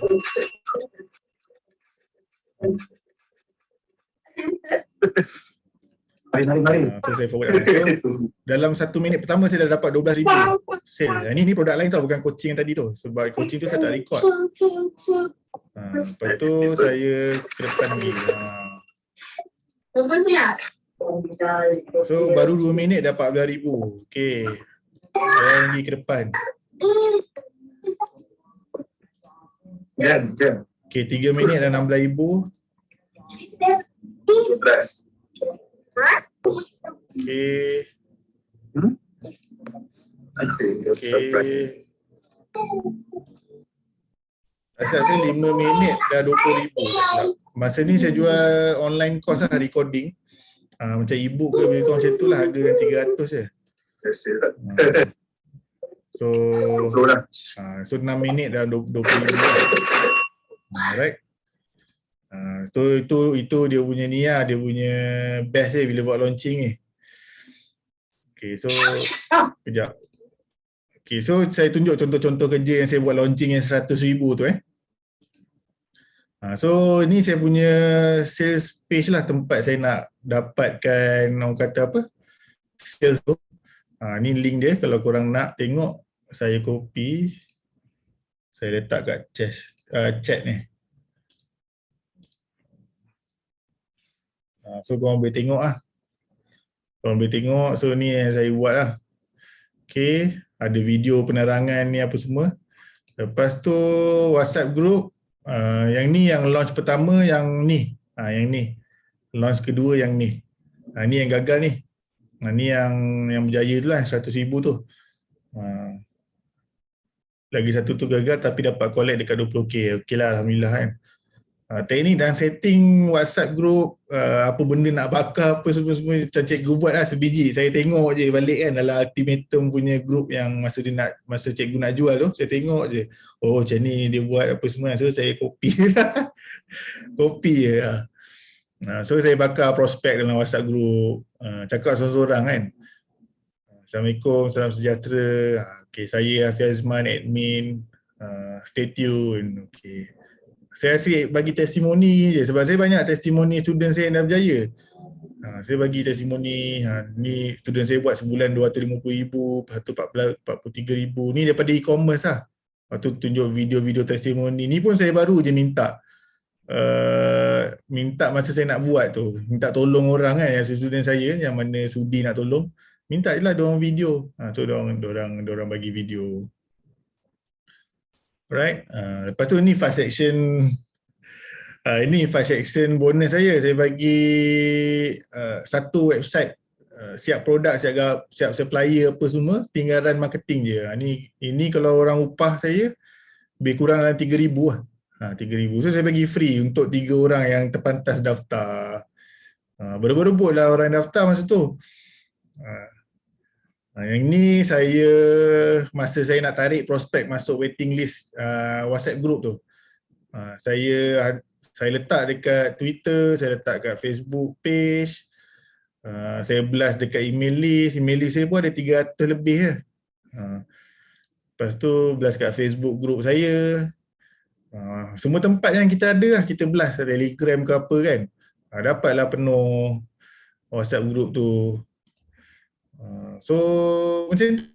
So saya forward lah. So, dalam 1 minit pertama saya dah dapat 12,000 sale. Ni produk lain tau, bukan coaching yang tadi tu. Sebab coaching tu saya tak record. Lepas tu saya ke depan lagi. So baru 2 minit dah 14,000. Okay, saya pergi ke depan. Okay, 3 minit dah 16,000. Okay. Asal saya 5 minit dah 20,000. Masa ni saya jual online course lah, recording. Macam e-book ke lebih kurang macam tu lah, harga 300 je. So 6 minit dah 20,000. Alright. So itu dia punya ni lah, dia punya best bila buat launching ni. Okay, so kejap. Okay, so saya tunjuk contoh-contoh kerja yang saya buat launching yang 100,000 tu So ni saya punya sales page lah, tempat saya nak dapatkan orang kata apa, sales tu. Ni link dia, kalau korang nak tengok, saya copy, saya letak kat chat ni. So korang boleh tengok lah. Korang boleh tengok, so ni yang saya buat lah. Okay, ada video penerangan ni apa semua. Lepas tu WhatsApp group, yang ni yang launch pertama, yang ni. Yang ni. Launch kedua yang ni. Ni yang gagal ni. Ni yang berjaya tu lah, 100,000 tu. Lagi satu tu gagal tapi dapat collect dekat 20k. Okey lah, alhamdulillah kan. Teknik dan setting WhatsApp group, apa benda nak bakar apa semua macam cikgu buat lah sebiji. Saya tengok je balik kan dalam ultimatum punya group yang masa cikgu nak jual tu, saya tengok je. Oh macam ni dia buat apa semua, so saya copy lah. Copy je lah. So saya bakar prospek dalam WhatsApp group, cakap seorang-seorang kan. Assalamualaikum, salam sejahtera. Okay, saya Hafiz Azman, admin. Stay tune. Okay. Saya asyik bagi testimoni je sebab saya banyak testimoni student saya yang dah berjaya. Saya bagi testimoni, ni student saya buat sebulan 250,000, lepas tu 43,000. Ni daripada e-commerce lah. Lepas tu tunjuk video-video testimoni. Ni pun saya baru je minta. Minta masa saya nak buat tu. Minta tolong orang kan, yang student saya yang mana sudi nak tolong. Minta je lah diorang video. So diorang bagi video. Alright, lepas tu ni fast action. Ini fast action bonus saya. Saya bagi satu website siap produk, siap supplier apa semua, tinggalan marketing je. Ini kalau orang upah saya lebih kurang dalam 3,000 lah. 3,000. So saya bagi free untuk 3 orang yang terpantas daftar. Berebut-rebut lah orang daftar masa tu. Yang ni saya masa saya nak tarik prospek masuk waiting list WhatsApp group tu. Saya letak dekat Twitter, saya letak kat Facebook page. Saya blast dekat email list saya pun ada 300 lebih je. Lepas tu blast kat Facebook group saya. Semua tempat yang kita ada lah, kita blast, Telegram ke apa kan. Dapatlah penuh WhatsApp group tu. So macam tu.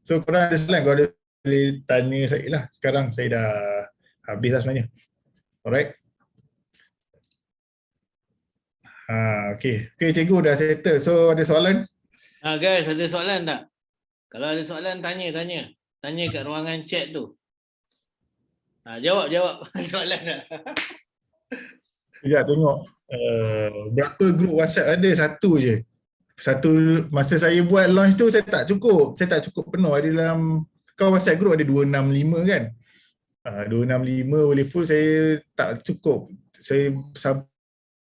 So korang ada soalan, korang boleh tanya saya lah. Sekarang saya dah habis lah sebenarnya. Alright. Okay, cikgu dah settle. So ada soalan? Guys, ada soalan tak? Kalau ada soalan, tanya kat ruangan chat tu. Jawab soalan tak? Sekejap tengok. Berapa grup WhatsApp ada? Satu je. Masa saya buat launch tu saya tak cukup penuh. Ada dalam WhatsApp group ada 265 kan. 265 boleh full, saya tak cukup. Saya sampai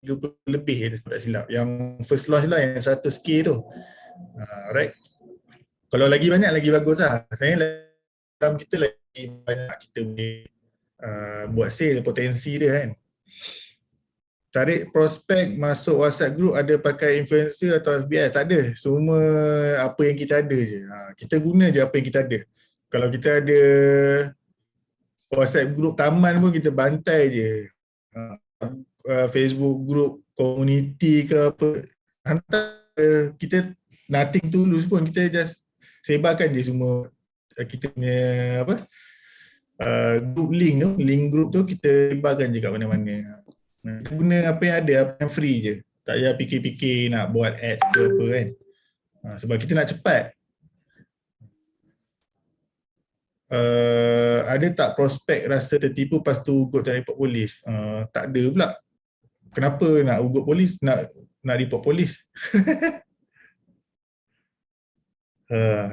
30 lebih tak silap. Yang first launch lah yang 100k tu. Alright. Kalau lagi banyak lagi bagus lah. Saya dalam kita lagi banyak kita boleh buat sale, potensi dia kan. Tarik prospek masuk WhatsApp group ada pakai influencer atau FBI? Tak ada. Semua apa yang kita ada je. Kita guna je apa yang kita ada. Kalau kita ada WhatsApp group taman pun kita bantai je. Facebook group community ke apa. Hantar kita nothing tulus pun. Kita just sebarkan je semua kita punya apa. Group link tu. Link group tu kita sebarkan je kat mana-mana. Guna apa yang ada, apa yang free je. Tak payah fikir-fikir nak buat ads ke apa kan. Sebab kita nak cepat. Ada tak prospek rasa tertipu lepas tu ugut dan report polis? Tak ada pula. Kenapa nak ugut polis? Nak report polis?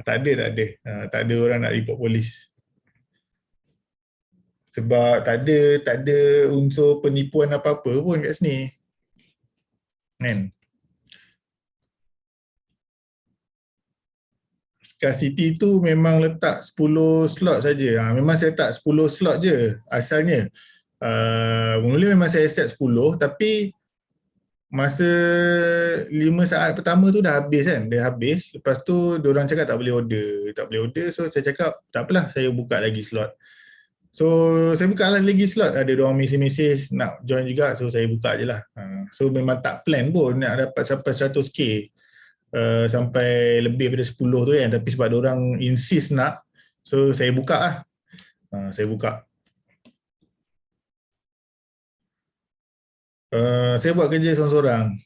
Tak ada orang nak report polis. Sebab tak ada unsur penipuan apa-apa pun kat sini. Kan? Scarcity tu memang letak 10 slot saja. Memang saya letak 10 slot je asalnya. Mula memang saya set 10 tapi masa 5 saat pertama tu dah habis kan. Dah habis. Lepas tu diorang cakap tak boleh order. So saya cakap tak apalah, saya buka lagi slot. So saya buka lagi slot, ada diorang mesej nak join juga, so saya buka je lah. So memang tak plan pun nak dapat sampai 100k, sampai lebih daripada 10 tu kan, tapi sebab diorang insist nak, so saya buka lah. Saya buka. Saya buat kerja seorang-seorang.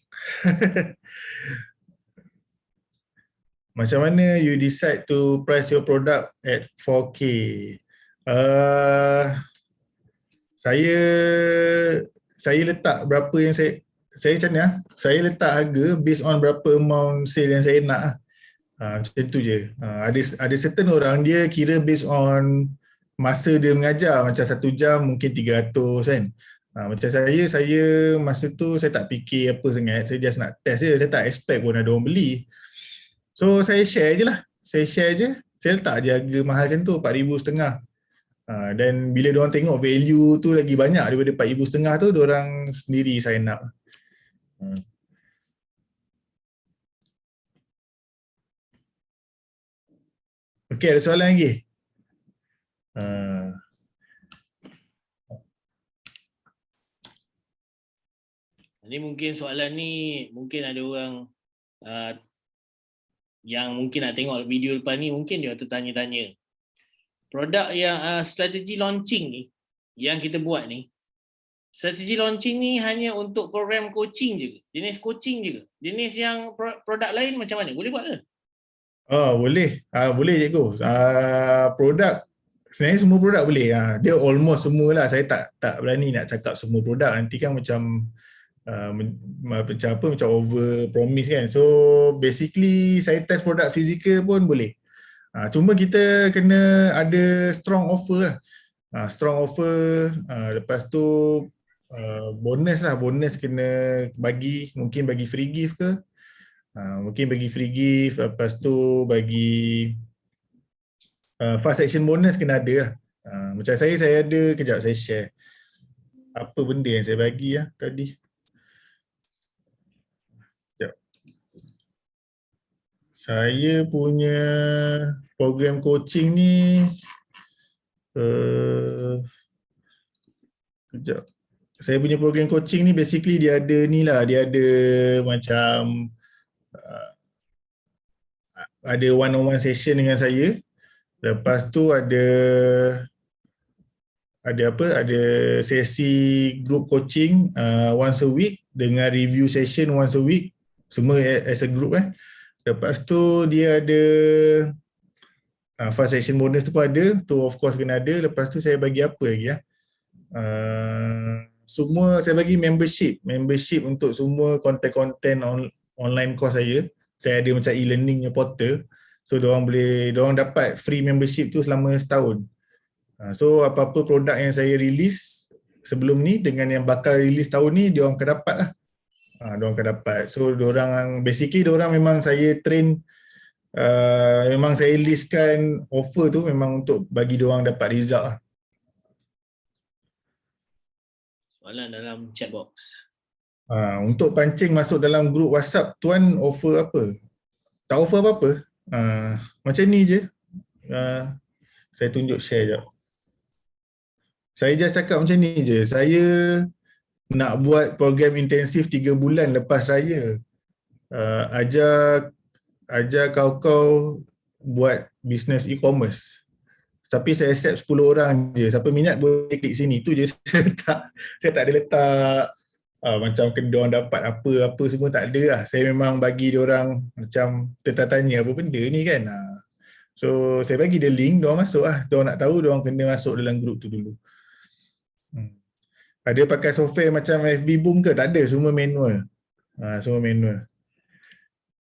Macam mana you decide to price your product at 4k? Saya letak berapa yang saya macam ni lah. Saya letak harga based on berapa amount sale yang saya nak lah. Macam tu je. Ada certain orang dia kira based on masa dia mengajar, macam 1 jam mungkin 300 kan. Macam saya masa tu saya tak fikir apa sangat, saya just nak test je, saya tak expect pun ada orang beli. So saya share je lah, saya share je, saya letak je harga mahal macam tu, 4,500. Dan bila diorang tengok value tu lagi banyak daripada 4,500 tu, diorang sendiri sign up. Okey, ada soalan lagi? Ini mungkin soalan ni mungkin ada orang yang mungkin nak tengok video lepas ni, mungkin dia tertanya-tanya. Produk yang strategi launching ni yang kita buat ni, strategi launching ni hanya untuk program coaching je ke? Jenis coaching je ke? Jenis yang produk lain macam mana? Boleh buat ke? Boleh. Boleh cikgu. Produk, sebenarnya semua produk boleh. Dia almost semua lah. Saya tak berani nak cakap semua produk. Nanti kan macam macam over promise kan. So basically saya test produk fizikal pun boleh. Cuma kita kena ada strong offer lah. Strong offer. Lepas tu bonus lah. Bonus kena bagi, mungkin bagi free gift ke. Mungkin bagi free gift, lepas tu bagi fast action bonus kena ada lah. Macam saya ada, kejap saya share apa benda yang saya bagi tadi. Kejap. Saya punya program coaching ni kejap. Saya punya program coaching ni basically dia ada ni lah, dia ada macam ada one-on-one session dengan saya. Lepas tu ada sesi group coaching once a week dengan review session once a week, semua as a group Lepas tu dia ada fast session bonus tu pun ada, tu of course kena ada. Lepas tu saya bagi apa lagi semua saya bagi membership untuk semua konten-konten online course saya. Saya ada macam e-learning portal. So diorang dapat free membership tu selama setahun. So apa-apa produk yang saya release sebelum ni dengan yang bakal release tahun ni, diorang akan dapat lah. Diorang akan dapat. So diorang memang saya train, memang saya listkan offer tu memang untuk bagi diorang dapat result lah. Soalan dalam chat box. Untuk pancing masuk dalam grup WhatsApp, tuan offer apa? Tak offer apa-apa. Macam ni je. Saya tunjuk share jap. Saya just cakap macam ni je. Saya nak buat program intensif 3 bulan lepas raya. Ajar kau buat bisnes e-commerce. Tapi saya accept 10 orang je. Siapa minat boleh klik sini. Tu je. Saya tak ada letak macam kena diorang dapat apa semua, tak ada lah. Saya memang bagi diorang macam tanya apa benda ni kan. So saya bagi dia link, diorang masuk lah. Diorang nak tahu, diorang kena masuk dalam grup tu dulu. Ada pakai software macam FB Boom ke? Tak ada, semua manual. Semua manual.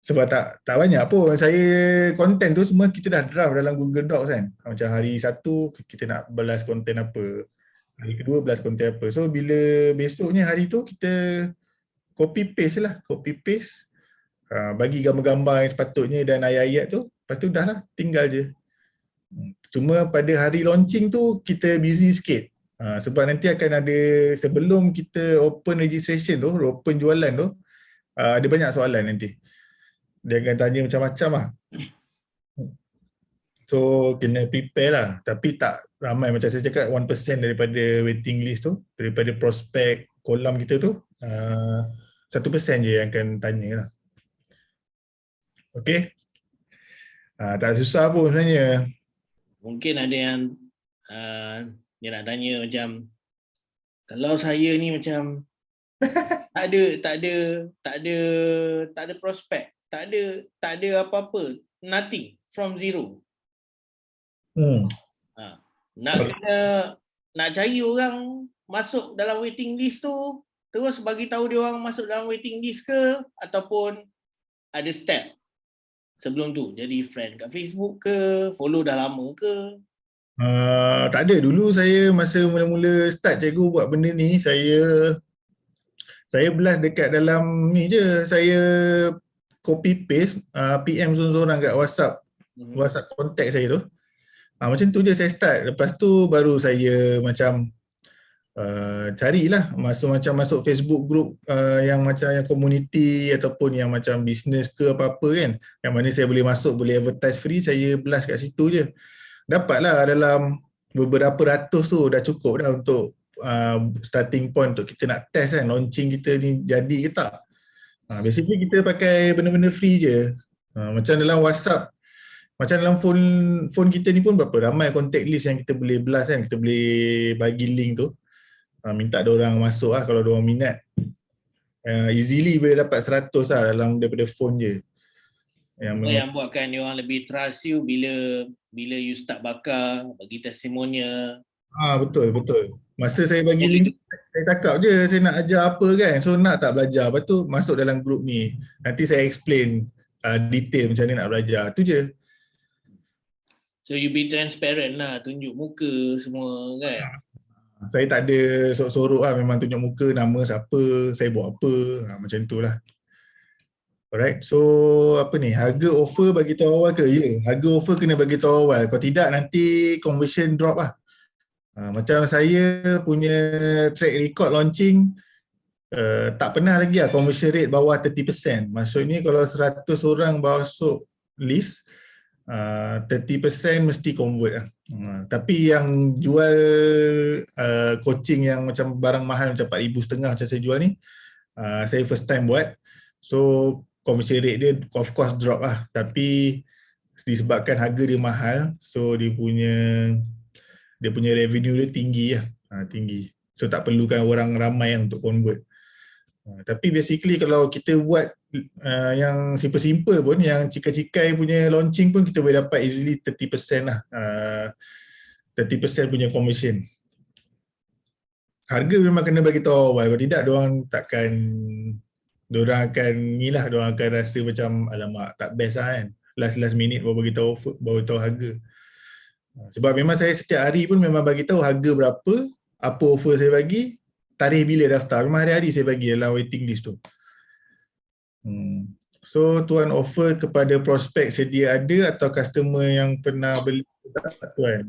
Sebab tak banyak pun. Saya konten tu semua kita dah draft dalam Google Docs kan. Macam hari 1 kita nak belas konten apa. Hari kedua belas konten apa. So bila besoknya hari tu kita copy paste lah. Copy paste. Bagi gambar-gambar yang sepatutnya dan ayat-ayat tu. Lepas tu dah lah, tinggal je. Cuma pada hari launching tu kita busy sikit. Sebab nanti akan ada, sebelum kita open registration tu, open jualan tu, ada banyak soalan nanti. Dia akan tanya macam-macam lah. So kena prepare lah. Tapi tak ramai, macam saya cakap 1% daripada waiting list tu, daripada prospek kolam kita tu, 1% je yang akan tanya lah. Okay. Tak susah pun sebenarnya. Mungkin ada yang dia nak tanya macam, kalau saya ni macam tak ada prospek, tak ada apa-apa, nothing, from zero. Nak cari orang masuk dalam waiting list tu, terus bagi tahu dia orang masuk dalam waiting list ke, ataupun ada step? sebelum tu? Jadi friend kat Facebook ke? Follow dah lama ke? Tak ada. Dulu saya masa mula-mula start cikgu buat benda ni, saya blast dekat dalam ni je. Saya copy paste PM seorang-seorang kat WhatsApp contact saya tu. Macam tu je saya start. Lepas tu baru saya macam carilah masuk Facebook group yang macam yang community ataupun yang macam business ke apa-apa kan. Yang mana saya boleh masuk, boleh advertise free, saya blast kat situ je. Dapatlah dalam beberapa ratus tu, dah cukup dah untuk starting point untuk kita nak test kan launching kita ni jadi ke tak. Basically kita pakai benda-benda free je. Macam dalam WhatsApp, macam dalam phone kita ni pun berapa ramai contact list yang kita boleh blast kan, kita boleh bagi link tu. Minta diorang masuk lah kalau diorang minat. Easily boleh dapat 100 lah dalam daripada phone je. Yang buatkan dia orang lebih trust you bila you start bakar, bagi testimonial. Betul. Masa saya bagi link tu, saya cakap je saya nak ajar apa kan. So nak tak belajar, lepas tu masuk dalam group ni. Nanti saya explain detail macam mana nak belajar. Tu je. So you be transparent lah, tunjuk muka semua kan. Saya tak ada sorok-sorok lah, memang tunjuk muka, nama siapa, saya buat apa, macam tu lah. Alright, so apa ni, harga offer bagi tahu awal ke? Ya, harga offer kena bagi tahu awal. Kalau tidak nanti conversion drop lah. Macam saya punya track record launching, tak pernah lagi lah conversion rate bawah 30%. Maksudnya kalau 100 orang masuk list, 30% mesti convert lah. Tapi yang jual coaching yang macam barang mahal macam 4,500 macam saya jual ni, saya first time buat. So conversion rate dia of course drop lah. Tapi disebabkan harga dia mahal, so dia punya revenue dia tinggi lah. Tinggi. So tak perlukan orang ramai untuk convert. Tapi basically kalau kita buat yang simple-simple pun, yang cikai-cikai punya launching pun kita boleh dapat easily 30% lah. 30% punya commission. Harga memang kena bagi tahu awal. Kalau tidak, diorang akan rasa macam alamak tak best lah kan. Last minute baru bagi tahu harga. Sebab memang saya setiap hari pun memang bagi tahu harga berapa, apa offer saya bagi, tarikh bila daftar. Memang hari-hari saya bagi dalam waiting list tu. So tuan offer kepada prospek sedia ada atau customer yang pernah beli tak tuan?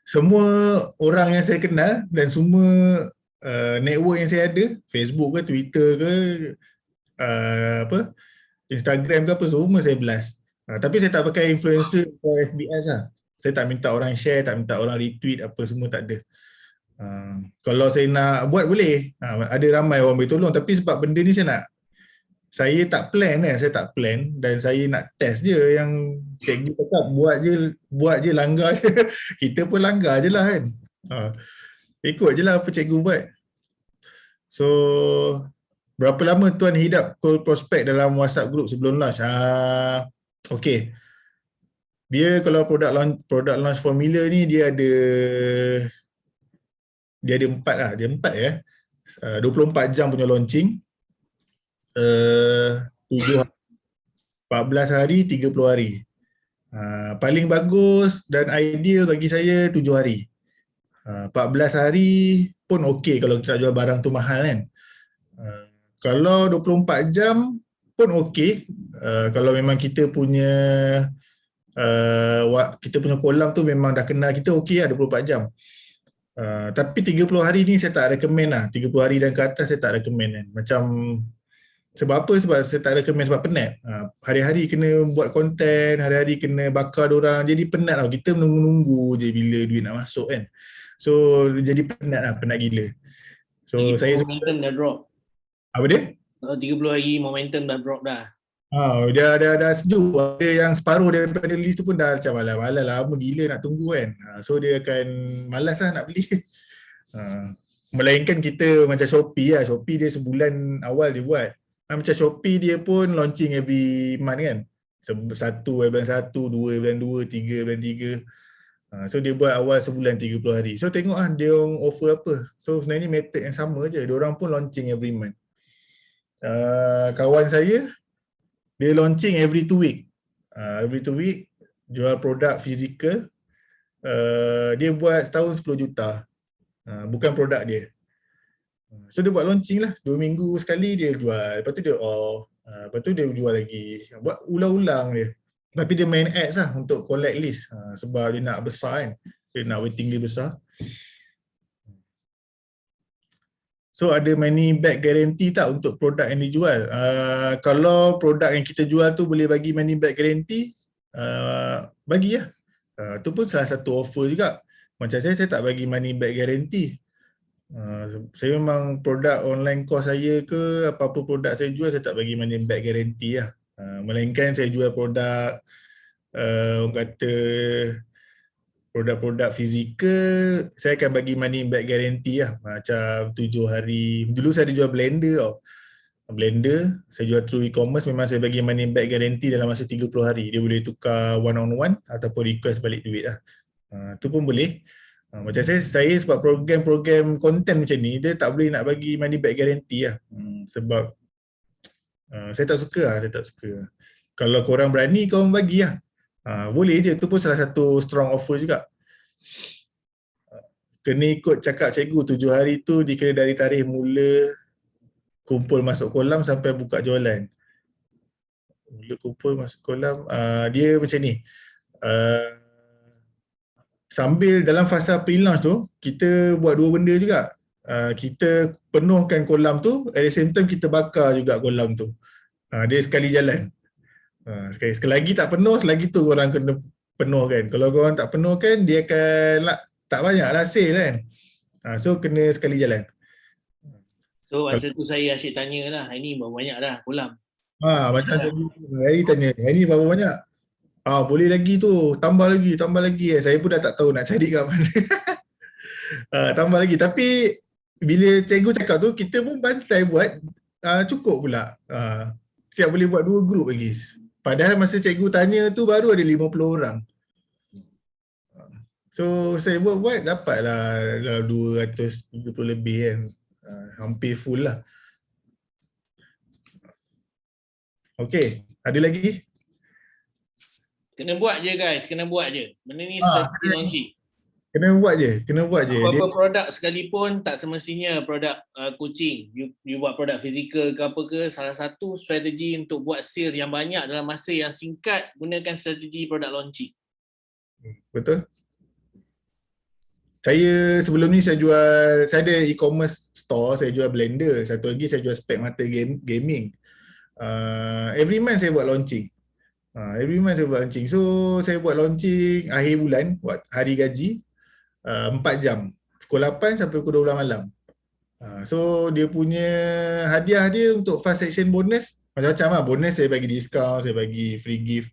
Semua orang yang saya kenal dan semua network yang saya ada, Facebook ke, Twitter ke, Instagram ke apa, semua saya blast. Tapi saya tak pakai influencer atau FBS lah. Saya tak minta orang share, tak minta orang retweet apa, semua tak ada. Kalau saya nak buat boleh, ada ramai orang boleh tolong, tapi sebab benda ni saya tak plan kan, saya tak plan dan saya nak test je. Yang cikgu cakap buat je langgar je. Kita pun langgar je lah kan. Ikut je lah apa cikgu buat. So berapa lama tuan hidap cold prospect dalam WhatsApp group sebelum launch? Okay. Dia kalau product launch formula ni dia ada 4 lah. Dia 4 ya. 24 jam punya launching. 14 hari, 30 hari. Paling bagus dan ideal bagi saya 7 hari. 14 hari pun okey kalau kita nak jual barang tu mahal kan. Kalau 24 jam pun okey. Kalau memang kita punya kolam tu memang dah kenal kita, okey lah 24 jam. Tapi 30 hari ni saya tak recommend lah. 30 hari dan ke atas saya tak recommend kan. Macam sebab apa? Sebab saya tak recommend sebab penat. Hari-hari kena buat konten, hari-hari kena bakar diorang. Jadi penat tau. Kita menunggu je bila duit nak masuk kan. So jadi penat gila. So saya momentum dah drop. Apa dia? 30 hari momentum dah drop dah. Dah sejuk. Ada yang separuh daripada list tu pun dah macam malas lama gila nak tunggu kan. So dia akan malas lah nak beli. Melainkan kita macam Shopee lah. Shopee dia sebulan awal dia buat. Macam Shopee dia pun launching every month kan. 1 bulan 1, 2 bulan 2, 3 bulan 3. So dia buat awal sebulan 30 hari. So tengok dia offer apa. So sebenarnya method yang sama je. Diorang pun launching every month. Kawan saya, dia launching every 2 week. Every 2 week jual produk fizikal. Dia buat setahun 10 juta. Bukan produk dia. So dia buat launching lah, 2 minggu sekali dia jual, lepas tu dia off, lepas tu dia jual lagi, buat ulang-ulang dia. Tapi dia main ads lah untuk collect list, sebab dia nak besar kan, dia nak waiting dia besar. So ada money back guarantee tak untuk produk yang dijual? Kalau produk yang kita jual tu boleh bagi money back guarantee, bagi lah. Tu pun salah satu offer juga. Macam saya tak bagi money back guarantee. Saya memang produk online course saya ke apa-apa produk saya jual, saya tak bagi money back guarantee lah. Melainkan saya jual produk orang kata produk-produk fizikal, saya akan bagi money back guarantee lah. Macam 7 hari, dulu saya ada jual blender tau. Blender, saya jual through e-commerce, memang saya bagi money back guarantee dalam masa 30 hari. Dia boleh tukar one on one ataupun request balik duit lah. Tu pun boleh. Macam saya sebab program-program konten macam ni, dia tak boleh nak bagi money back guarantee lah. Sebab saya tak suka lah. Kalau korang berani, korang bagi lah. Boleh je, tu pun salah satu strong offer juga. Kena ikut cakap cikgu, 7 hari tu dikira dari tarikh mula kumpul masuk kolam sampai buka jualan. Mula kumpul masuk kolam, dia macam ni. Sambil dalam fasa pre-launch tu, kita buat 2 benda juga. Kita penuhkan kolam tu, at the same time kita bakar juga kolam tu. Dia sekali jalan. Sekali lagi tak penuh, selagi tu korang kena penuhkan. Kalau korang tak penuhkan, dia akan tak banyak lah sale kan. So kena sekali jalan. So masa tu saya asyik tanya lah, hari ni berapa banyak dah kolam? Macam cikgu hari tanya, hari ni berapa banyak? Boleh lagi tu, tambah lagi. Saya pun dah tak tahu nak cari kat mana. Tambah lagi. Tapi bila cikgu cakap tu, kita pun bantai buat, cukup pula. Siap boleh buat 2 group lagi. Padahal masa cikgu tanya tu baru ada 50 orang. So saya buat dapatlah 230 lebih kan. Hampir full lah. Okay, ada lagi? Kena buat je guys, kena buat je. Benda ni strategi launching. Kena buat je. Apa-apa produk sekalipun tak semestinya produk coaching. You buat produk fizikal ke apa ke, salah satu strategi untuk buat sales yang banyak dalam masa yang singkat, gunakan strategi produk launching. Betul. Saya sebelum ni saya ada e-commerce store, saya jual blender. Satu lagi saya jual spek mata gaming. Every month saya buat launching. So saya buat launching akhir bulan, buat hari gaji 4 jam, pukul 8 sampai pukul 12 malam. So dia punya hadiah dia untuk fast section bonus macam-macam lah. Bonus saya bagi diskaun, saya bagi free gift,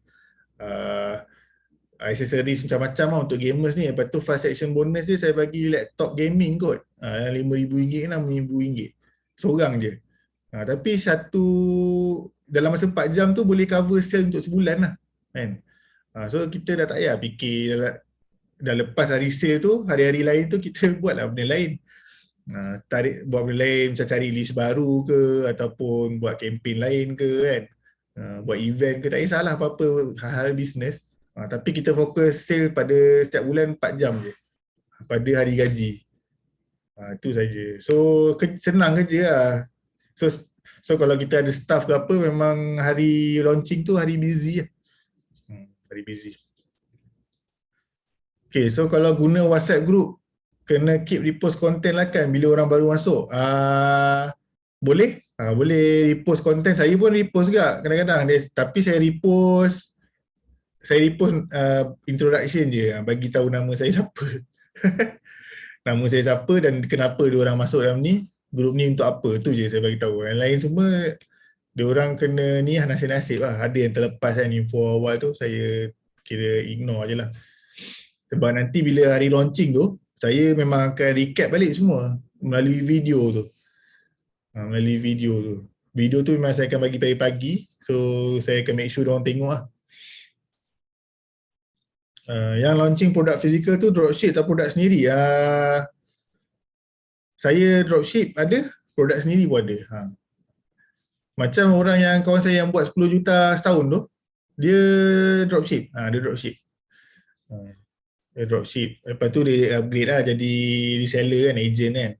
aksesoris macam-macam lah untuk gamers ni. Lepas tu fast section bonus dia saya bagi laptop gaming kot, RM5,000 RM6,000 seorang je. Tapi dalam masa 4 jam tu boleh cover sale untuk sebulan lah kan. So kita dah tak payah fikir dah lepas hari sale tu, hari-hari lain tu kita buatlah benda lain. Buat benda lain, macam cari list baru ke, ataupun buat kempen lain ke kan. Buat event ke, tak kisahlah apa-apa hal-hal bisnes. Tapi kita fokus sale pada setiap bulan 4 jam je pada hari gaji. Itu saja. So senang kerja lah. So kalau kita ada staff ke apa, memang hari launching tu hari busy lah. Hari busy. Okay, so kalau guna WhatsApp group, kena keep repost content lah kan bila orang baru masuk. Boleh? Boleh repost content. Saya pun repost juga kadang-kadang. Tapi saya repost introduction je, bagi tahu nama saya siapa. Nama saya siapa dan kenapa dia orang masuk dalam ni, grup ni untuk apa, tu je saya bagi tahu. Yang lain semua dia orang kena ni nasib-nasib lah. Ada yang terlepas kan info awal tu, saya kira ignore je lah. Sebab nanti bila hari launching tu, saya memang akan recap balik semua melalui video tu. Video tu memang saya akan bagi pagi-pagi, so saya akan make sure diorang tengok lah. Yang launching produk fizikal tu dropship atau produk sendiri? Saya dropship ada, produk sendiri pun ada. Macam orang yang kawan saya yang buat 10 juta setahun tu, Dia dropship. Dia dropship. Dia dropship. Lepas tu dia upgrade lah jadi reseller kan, agent kan.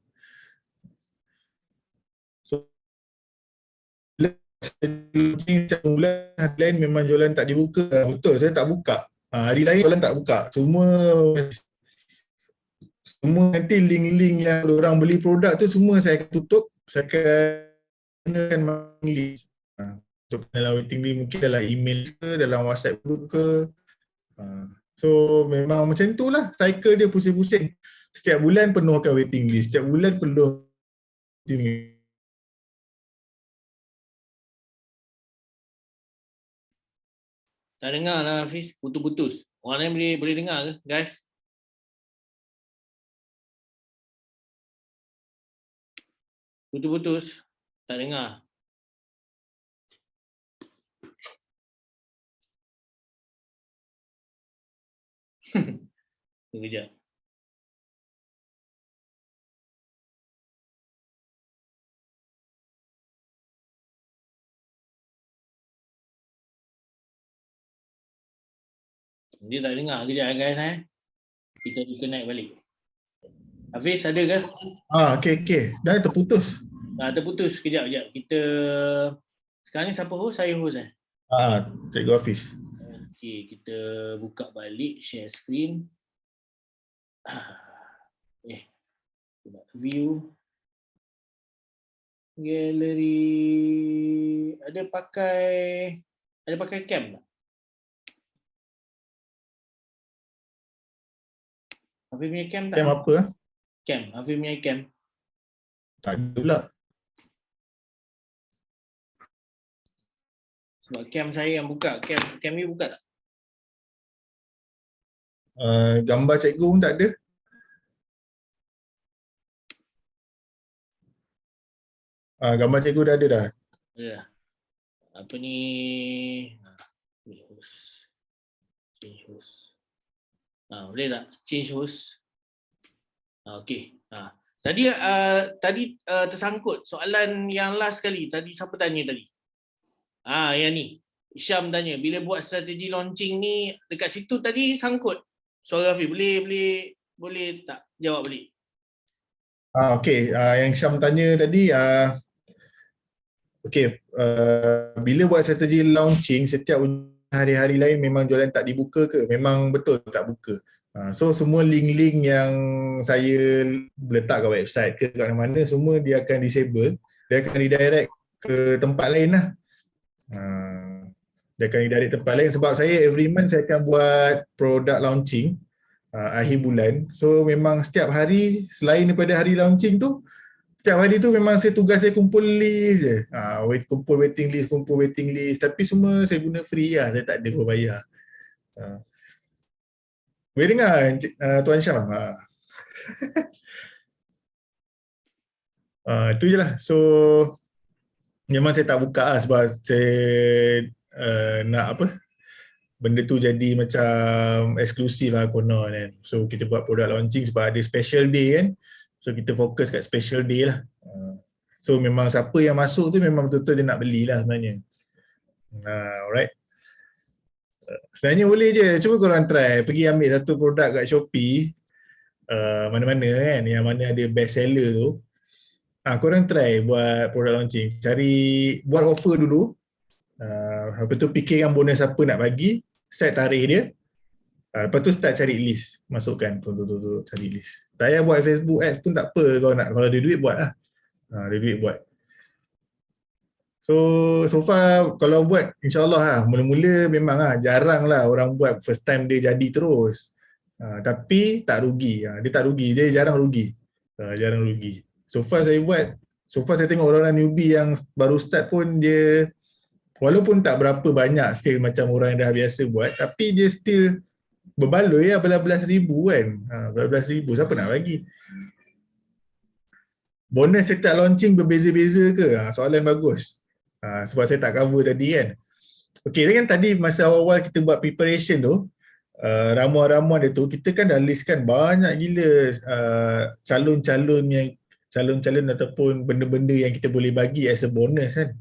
So setiap bulan hari lain memang jualan tak dibuka. Betul, saya tak buka. Hari lain jualan tak buka. Semua nanti link-link yang orang beli produk tu semua saya akan tutup. Saya akan list. So, dalam waiting list mungkin dalam email ke, dalam WhatsApp group ke. So memang macam tu lah. Cycle dia pusing-pusing. Setiap bulan penuhkan waiting list. Setiap bulan penuh waiting list. Tak dengar lah Hafiz, putus-putus. Orang lain boleh dengar ke guys? Putus-putus. Tak dengar. Tunggu kejap. Dia tak dengar kejap guys. Kita connect balik. Hafiz ada ke? Okay. Dah terputus. Terputus. Kejap. Kita sekarang ni siapa host? Saya host Cikgu Hafiz. Okey, kita buka balik share screen. View gallery. Ada pakai cam tak? Hafiz punya cam tak? Cam apa? Cam. Hafiz punya cam. Tak ada pula. Sebab cam saya yang buka. Cam ni buka tak? Gambar cikgu pun tak ada. Gambar cikgu dah ada dah. Ya. Apa ni? Change host. Boleh tak? Change host. Okey. Tadi tersangkut soalan yang last kali. Tadi siapa tanya tadi? Yang ni. Syam tanya, bila buat strategi launching ni dekat situ tadi sangkut. Suara Hafiz boleh tak jawab balik? Okey, yang Syam tanya tadi, bila buat strategi launching setiap hari-hari lain memang jualan tak dibuka ke? Memang betul tak buka. So semua link-link yang saya letak kat website ke kat mana-mana semua dia akan disable, dia akan redirect ke tempat lain lah. Dia akan redirect tempat lain sebab saya every month saya akan buat product launching akhir bulan. So memang setiap hari selain daripada hari launching tu, setiap hari tu memang tugas saya kumpul list je. Kumpul waiting list. Tapi semua saya guna free lah. Saya tak ada berbayar. Boleh dengar Tuan Syam? Itu je lah. So memang saya tak buka lah sebab saya nak benda tu jadi macam eksklusif lah konon kan. So kita buat product launching sebab ada special day kan. So kita fokus kat special day lah. So memang siapa yang masuk tu memang betul-betul dia nak beli lah sebenarnya. Alright. Sebenarnya boleh je, cuba korang try. Pergi ambil satu produk kat Shopee, mana-mana kan, yang mana ada best seller tu. Korang try buat product launching. Buat offer dulu. Lepas tu fikirkan bonus apa nak bagi, set tarikh dia. Lepas tu start cari list, masukkan tu cari list. Tak payah buat Facebook ads pun tak apa kalau ada duit buat lah. Ada duit buat. So far kalau buat insyaAllah lah, mula-mula memang lah jarang lah orang buat first time dia jadi terus. Tapi tak rugi, dia jarang rugi. So far saya tengok orang newbie yang baru start pun dia walaupun tak berapa banyak still macam orang yang dah biasa buat, tapi dia still berbaloi lah belas-belas ribu kan. Belas-belas ribu, siapa nak bagi? Bonus setiap launching berbeza-beza ke? Soalan bagus. Sebab saya tak cover tadi kan. Okay, kan tadi masa awal-awal kita buat preparation tu, ramuan-ramuan dia tu, kita kan dah listkan banyak gila calon-calon ataupun benda-benda yang kita boleh bagi as a bonus kan.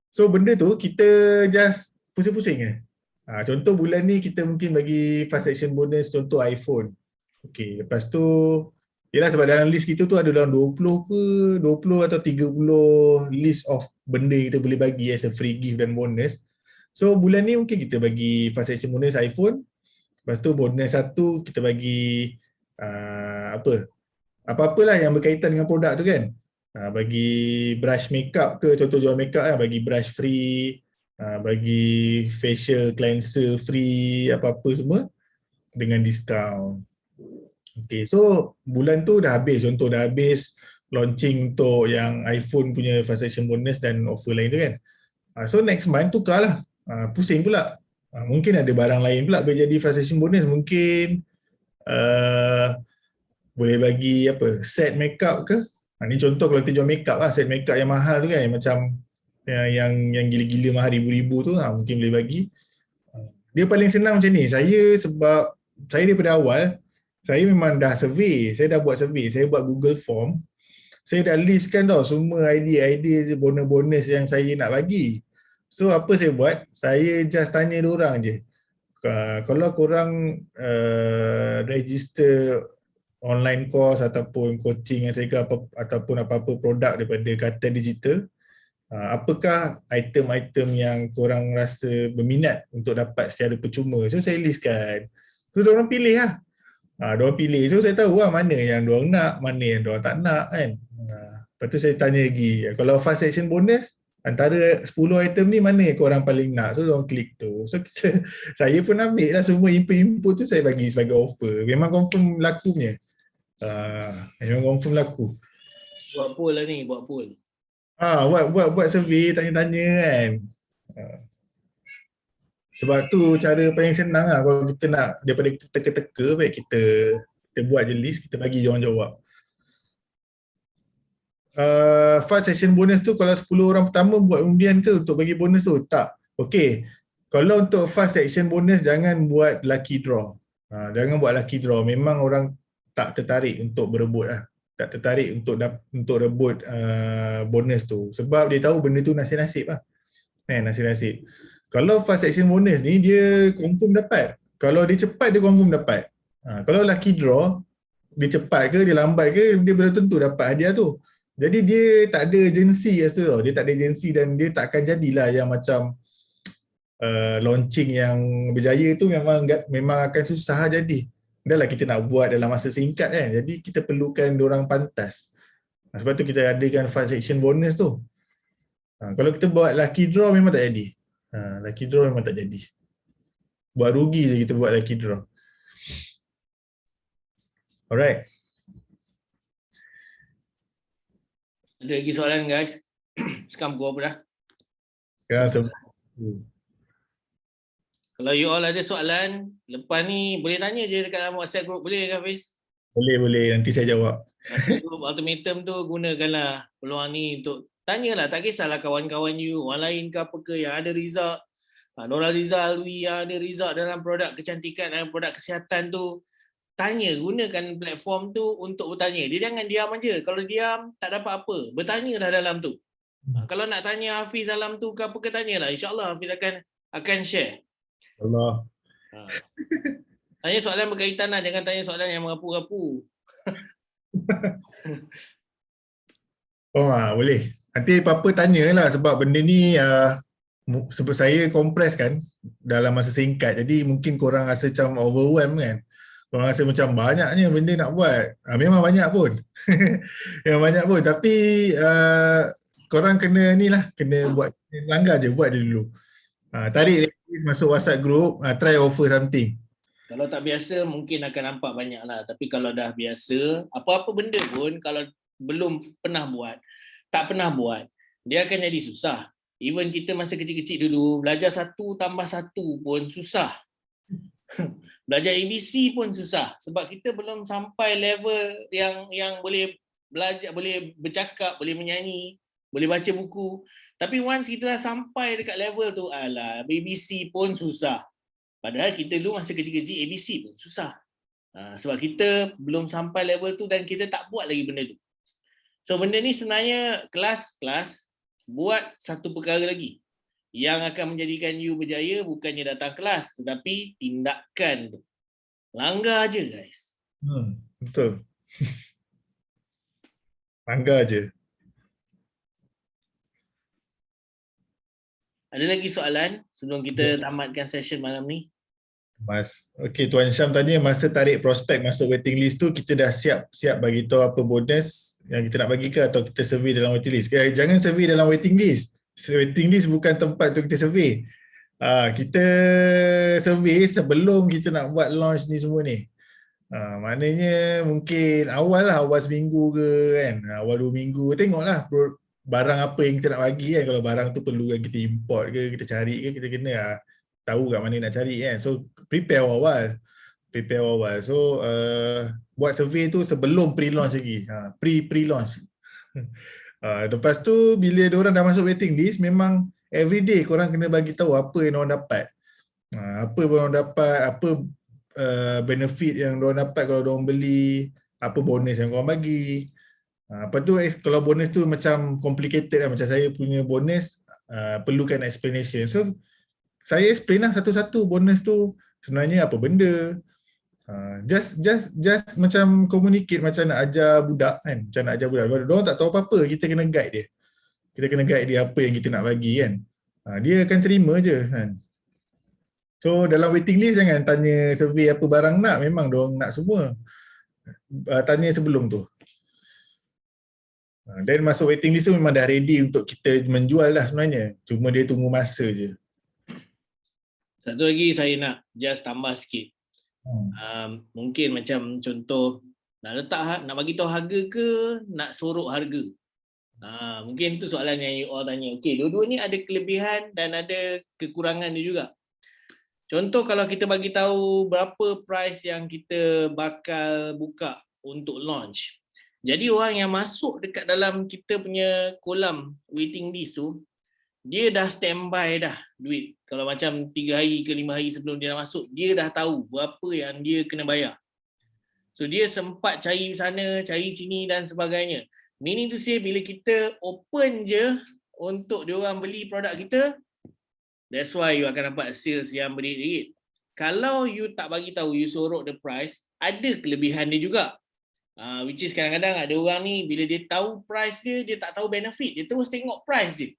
So benda tu kita just pusing-pusing Contoh bulan ni kita mungkin bagi fast action bonus contoh iPhone. Okey, lepas tu yelah sebab dalam list kita tu ada dalam 20 ke 20 atau 30 list of benda kita boleh bagi as a free gift dan bonus. So bulan ni mungkin kita bagi fast action bonus iPhone. Lepas tu bonus satu kita bagi apa-apalah yang berkaitan dengan produk tu kan. Bagi brush makeup ke, contoh jual makeup kan, bagi brush free, bagi facial cleanser free, apa-apa semua dengan diskaun. Okay, so bulan tu dah habis, contoh dah habis launching untuk yang iPhone punya fast action bonus dan offer lain tu kan. So next month tukar lah, pusing pula. Mungkin ada barang lain pula boleh jadi fast action bonus, mungkin boleh bagi apa, set makeup ke. Ni contoh kalau kita jual makeup lah, set makeup yang mahal tu kan, macam yang gila-gila mahal ribu-ribu tu, mungkin boleh bagi. Dia paling senang macam ni, sebab saya daripada awal saya memang dah survey, saya dah buat survey, saya buat Google Form, saya dah listkan tau semua idea-idea bonus-bonus yang saya nak bagi. So apa saya buat, saya just tanya diorang je, kalau korang register online course ataupun coaching yang saya ke ataupun apa-apa produk daripada Kata Digital, apakah item-item yang korang rasa berminat untuk dapat secara percuma. So saya listkan, so diorang pilih lah. Diorang pilih, so saya tahu lah mana yang diorang nak, mana yang diorang tak nak kan. Lepas tu saya tanya lagi, kalau fast action bonus, antara 10 item ni mana yang korang paling nak, so diorang klik tu. So saya pun ambil lah semua input-input tu, saya bagi sebagai offer. Memang confirm laku punya. Memang confirm laku. Buat poll lah ni, buat poll. Buat survey, tanya-tanya kan. Sebab tu cara paling senang lah kalau kita nak, daripada kita teka-teka, baik kita buat je list, kita bagi orang jawab. Fast session bonus tu kalau 10 orang pertama buat undian ke untuk bagi bonus tu? Tak. Okay, kalau untuk fast session bonus jangan buat lucky draw. Jangan buat lucky draw, memang orang tak tertarik untuk berebut lah. Tak tertarik untuk rebut bonus tu. Sebab dia tahu benda tu nasib-nasib lah. Nasib-nasib. Kalau fast action bonus ni dia confirm dapat. Kalau dia cepat dia confirm dapat. Kalau lucky draw, dia cepat ke, dia lambat ke, dia belum tentu dapat hadiah tu. Jadi dia tak ada agensi kat situ tau. Dia tak ada agensi dan dia tak akan jadilah yang macam launching yang berjaya tu memang akan susah jadi. Dah lah kita nak buat dalam masa singkat kan. Jadi kita perlukan diorang pantas. Sebab tu kita adakan fast action bonus tu. Kalau kita buat lucky draw memang tak jadi. Lucky draw memang tak jadi. Buat rugi je kita buat lucky draw. Alright. Ada lagi soalan guys? Sekarang pukul apa dah? Sekarang Kalau you all ada soalan, lepas ni boleh tanya je dekat dalam WhatsApp group, boleh ke Hafiz? Boleh, nanti saya jawab. WhatsApp group ultimatum tu gunakanlah peluang ni untuk tanyalah, tak kisahlah kawan-kawan you, orang lain ke apa ke yang ada result. Nora Rizal Alwi yang ada result dalam produk kecantikan dan produk kesihatan tu, tanya, gunakan platform tu untuk bertanya. Dia jangan diam aja. Kalau diam tak dapat apa, bertanyalah dalam tu. Kalau nak tanya Hafiz dalam tu ke apa ke, tanyalah. InsyaAllah Hafiz akan share. Allah. Tanya soalan berkaitan lah, jangan tanya soalan yang merapu-rapu. Boleh. Nanti apa-apa tanyalah sebab benda ni sebab saya kompres kan dalam masa singkat. Jadi mungkin korang rasa macam overwhelmed kan. Korang rasa macam banyaknya benda nak buat. Memang banyak pun. Memang banyak pun. Tapi korang kena ni lah. Kena buat, langgar je, buat dia dulu. Tarik masuk WhatsApp group, try offer something. Kalau tak biasa mungkin akan nampak banyak lah. Tapi kalau dah biasa, apa-apa benda pun kalau belum pernah buat, tak pernah buat, dia akan jadi susah. Even kita masa kecil-kecil dulu, belajar 1 tambah 1 pun susah. Belajar ABC pun susah. Sebab kita belum sampai level yang boleh belajar, boleh bercakap, boleh menyanyi, boleh baca buku. Tapi once kita dah sampai dekat level tu, alah, ABC pun susah. Padahal kita dulu masa kecil-kecil ABC pun susah. Sebab kita belum sampai level tu dan kita tak buat lagi benda tu. So benda ni sebenarnya kelas buat satu perkara lagi, Yang akan menjadikan you berjaya bukannya datang kelas, tetapi tindakan tu. Langgar je guys. Betul. Langgar je. Ada lagi soalan sebelum kita tamatkan session malam ni? Okey, Tuan Syam tanya masa tarik prospek masuk waiting list tu kita dah siap bagi tahu apa bonus yang kita nak bagi ke atau kita survey dalam waiting list. Jangan survey dalam waiting list. Waiting list bukan tempat tu kita survey. Kita survey sebelum kita nak buat launch ni semua ni. Maknanya mungkin awal seminggu ke kan, awal 2 minggu tengoklah barang apa yang kita nak bagi kan. Kalau barang tu perlu kan kita import ke, kita cari ke, kita kena tahu kat mana nak cari kan. So prepare awal. So buat survey tu sebelum pre-launch lagi. Pre-launch. Lepas tu bila diorang dah masuk waiting list, memang everyday korang kena bagi tahu apa yang diorang dapat. Apa diorang dapat, apa benefit yang diorang dapat kalau diorang beli, apa bonus yang korang bagi. Apa tu kalau bonus tu macam complicated lah, macam saya punya bonus perlukan explanation. So saya explain lah satu-satu bonus tu sebenarnya apa benda. Just macam communicate macam nak ajar budak kan. Macam nak ajar budak. Diorang tak tahu apa-apa, kita kena guide dia. Kita kena guide dia apa yang kita nak bagi kan. Dia akan terima je kan. So dalam waiting list jangan tanya survey apa barang nak, memang diorang nak semua. Tanya sebelum tu. Dan masuk waiting list tu memang dah ready untuk kita menjual lah sebenarnya. Cuma dia tunggu masa je. Satu lagi saya nak just tambah sikit. Mungkin macam contoh nak bagi tahu harga ke nak sorok harga. Mungkin tu soalan yang you all tanya. Okey, dua-dua ni ada kelebihan dan ada kekurangan dia juga. Contoh kalau kita bagi tahu berapa price yang kita bakal buka untuk launch. Jadi orang yang masuk dekat dalam kita punya kolam waiting list tu, dia dah standby dah duit. Kalau macam 3 hari ke 5 hari sebelum dia dah masuk, dia dah tahu berapa yang dia kena bayar. So dia sempat cari sana, cari sini dan sebagainya. Meaning to say bila kita open je untuk diorang beli produk kita, that's why you akan dapat sales yang beririt-irit. Kalau you tak bagi tahu, you sorok the price, ada kelebihan dia juga. Which is kadang-kadang ada orang ni bila dia tahu price dia tak tahu benefit. Dia terus tengok price dia.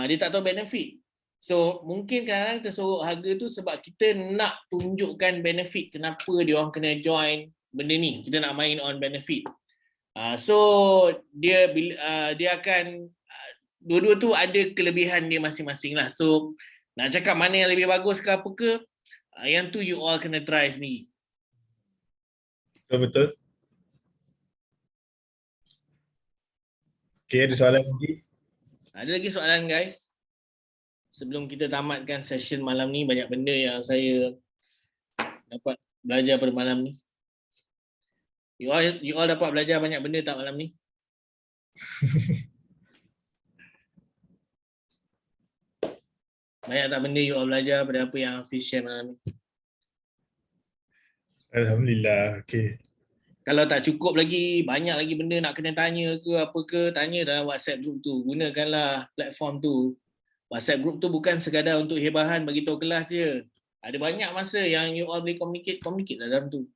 Dia tak tahu benefit. So mungkin kadang-kadang tersorok harga tu sebab kita nak tunjukkan benefit. Kenapa dia orang kena join benda ni. Kita nak main on benefit. So dia akan dua-dua tu ada kelebihan dia masing-masing lah. So nak cakap mana yang lebih bagus ke apa ke, yang tu you all kena try sendiri. Betul. Okay, ada soalan lagi? Ada lagi soalan guys? Sebelum kita tamatkan session malam ni, banyak benda yang saya dapat belajar pada malam ni. You all dapat belajar banyak benda tak malam ni? Banyak tak benda you all belajar pada apa yang Hafiz share malam ni? Alhamdulillah, okay. Kalau tak cukup lagi, banyak lagi benda nak kena tanya ke apa ke, tanya dalam WhatsApp group tu. Gunakanlah platform tu. WhatsApp group tu bukan sekadar untuk hebahan bagi tahu kelas je. Ada banyak masa yang you all boleh communicate dalam tu.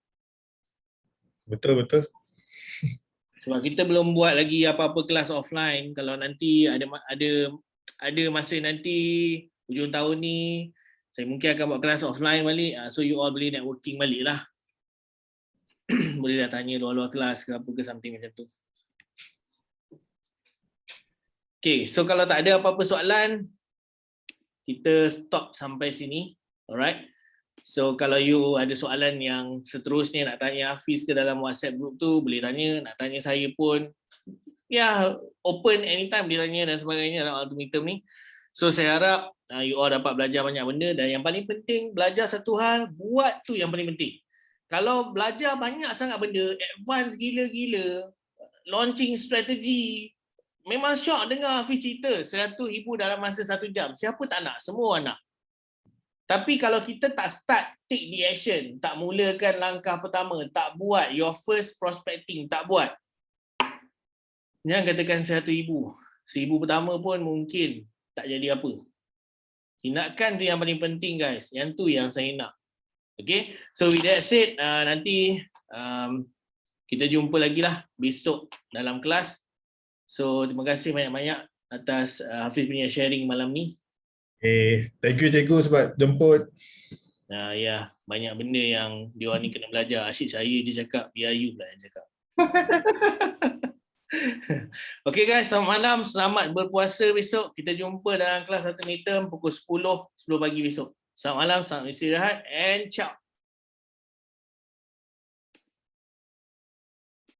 Betul. Sebab kita belum buat lagi apa-apa kelas offline. Kalau nanti ada masa nanti hujung tahun ni, saya mungkin akan buat kelas offline balik. So you all boleh networking balik lah. Boleh dah tanya luar-luar kelas ke apa ke something macam tu. Okay, so kalau tak ada apa-apa soalan, kita stop sampai sini. Alright. So kalau you ada soalan yang seterusnya nak tanya Hafiz ke dalam WhatsApp group tu, boleh tanya. Nak tanya saya pun, ya open anytime boleh tanya dan sebagainya dalam ultimatum ni. So saya harap you all dapat belajar banyak benda dan yang paling penting, belajar satu hal, buat tu yang paling penting. Kalau belajar banyak sangat benda, advance gila-gila, launching strategi, memang syok dengar Hafiz cerita 100,000 dalam masa 1 jam. Siapa tak nak? Semua orang nak. Tapi kalau kita tak start take the action, tak mulakan langkah pertama, tak buat your first prospecting, tak buat. Jangan katakan 100,000. 1,000 pertama pun mungkin tak jadi apa. Tindakan tu yang paling penting guys. Yang tu yang saya nak. Okay. So with that said, nanti kita jumpa lagi lah besok dalam kelas. So terima kasih banyak-banyak atas Hafiz punya sharing malam ni. Thank you cikgu sebab jemput. Ya, banyak benda yang diorang ni kena belajar. Asyik saya je cakap, biar you pula yang cakap. Okay guys, selamat malam. Selamat berpuasa besok. Kita jumpa dalam kelas alternate term pukul 10 pagi besok. Selamat malam, selamat istirahat and ciao.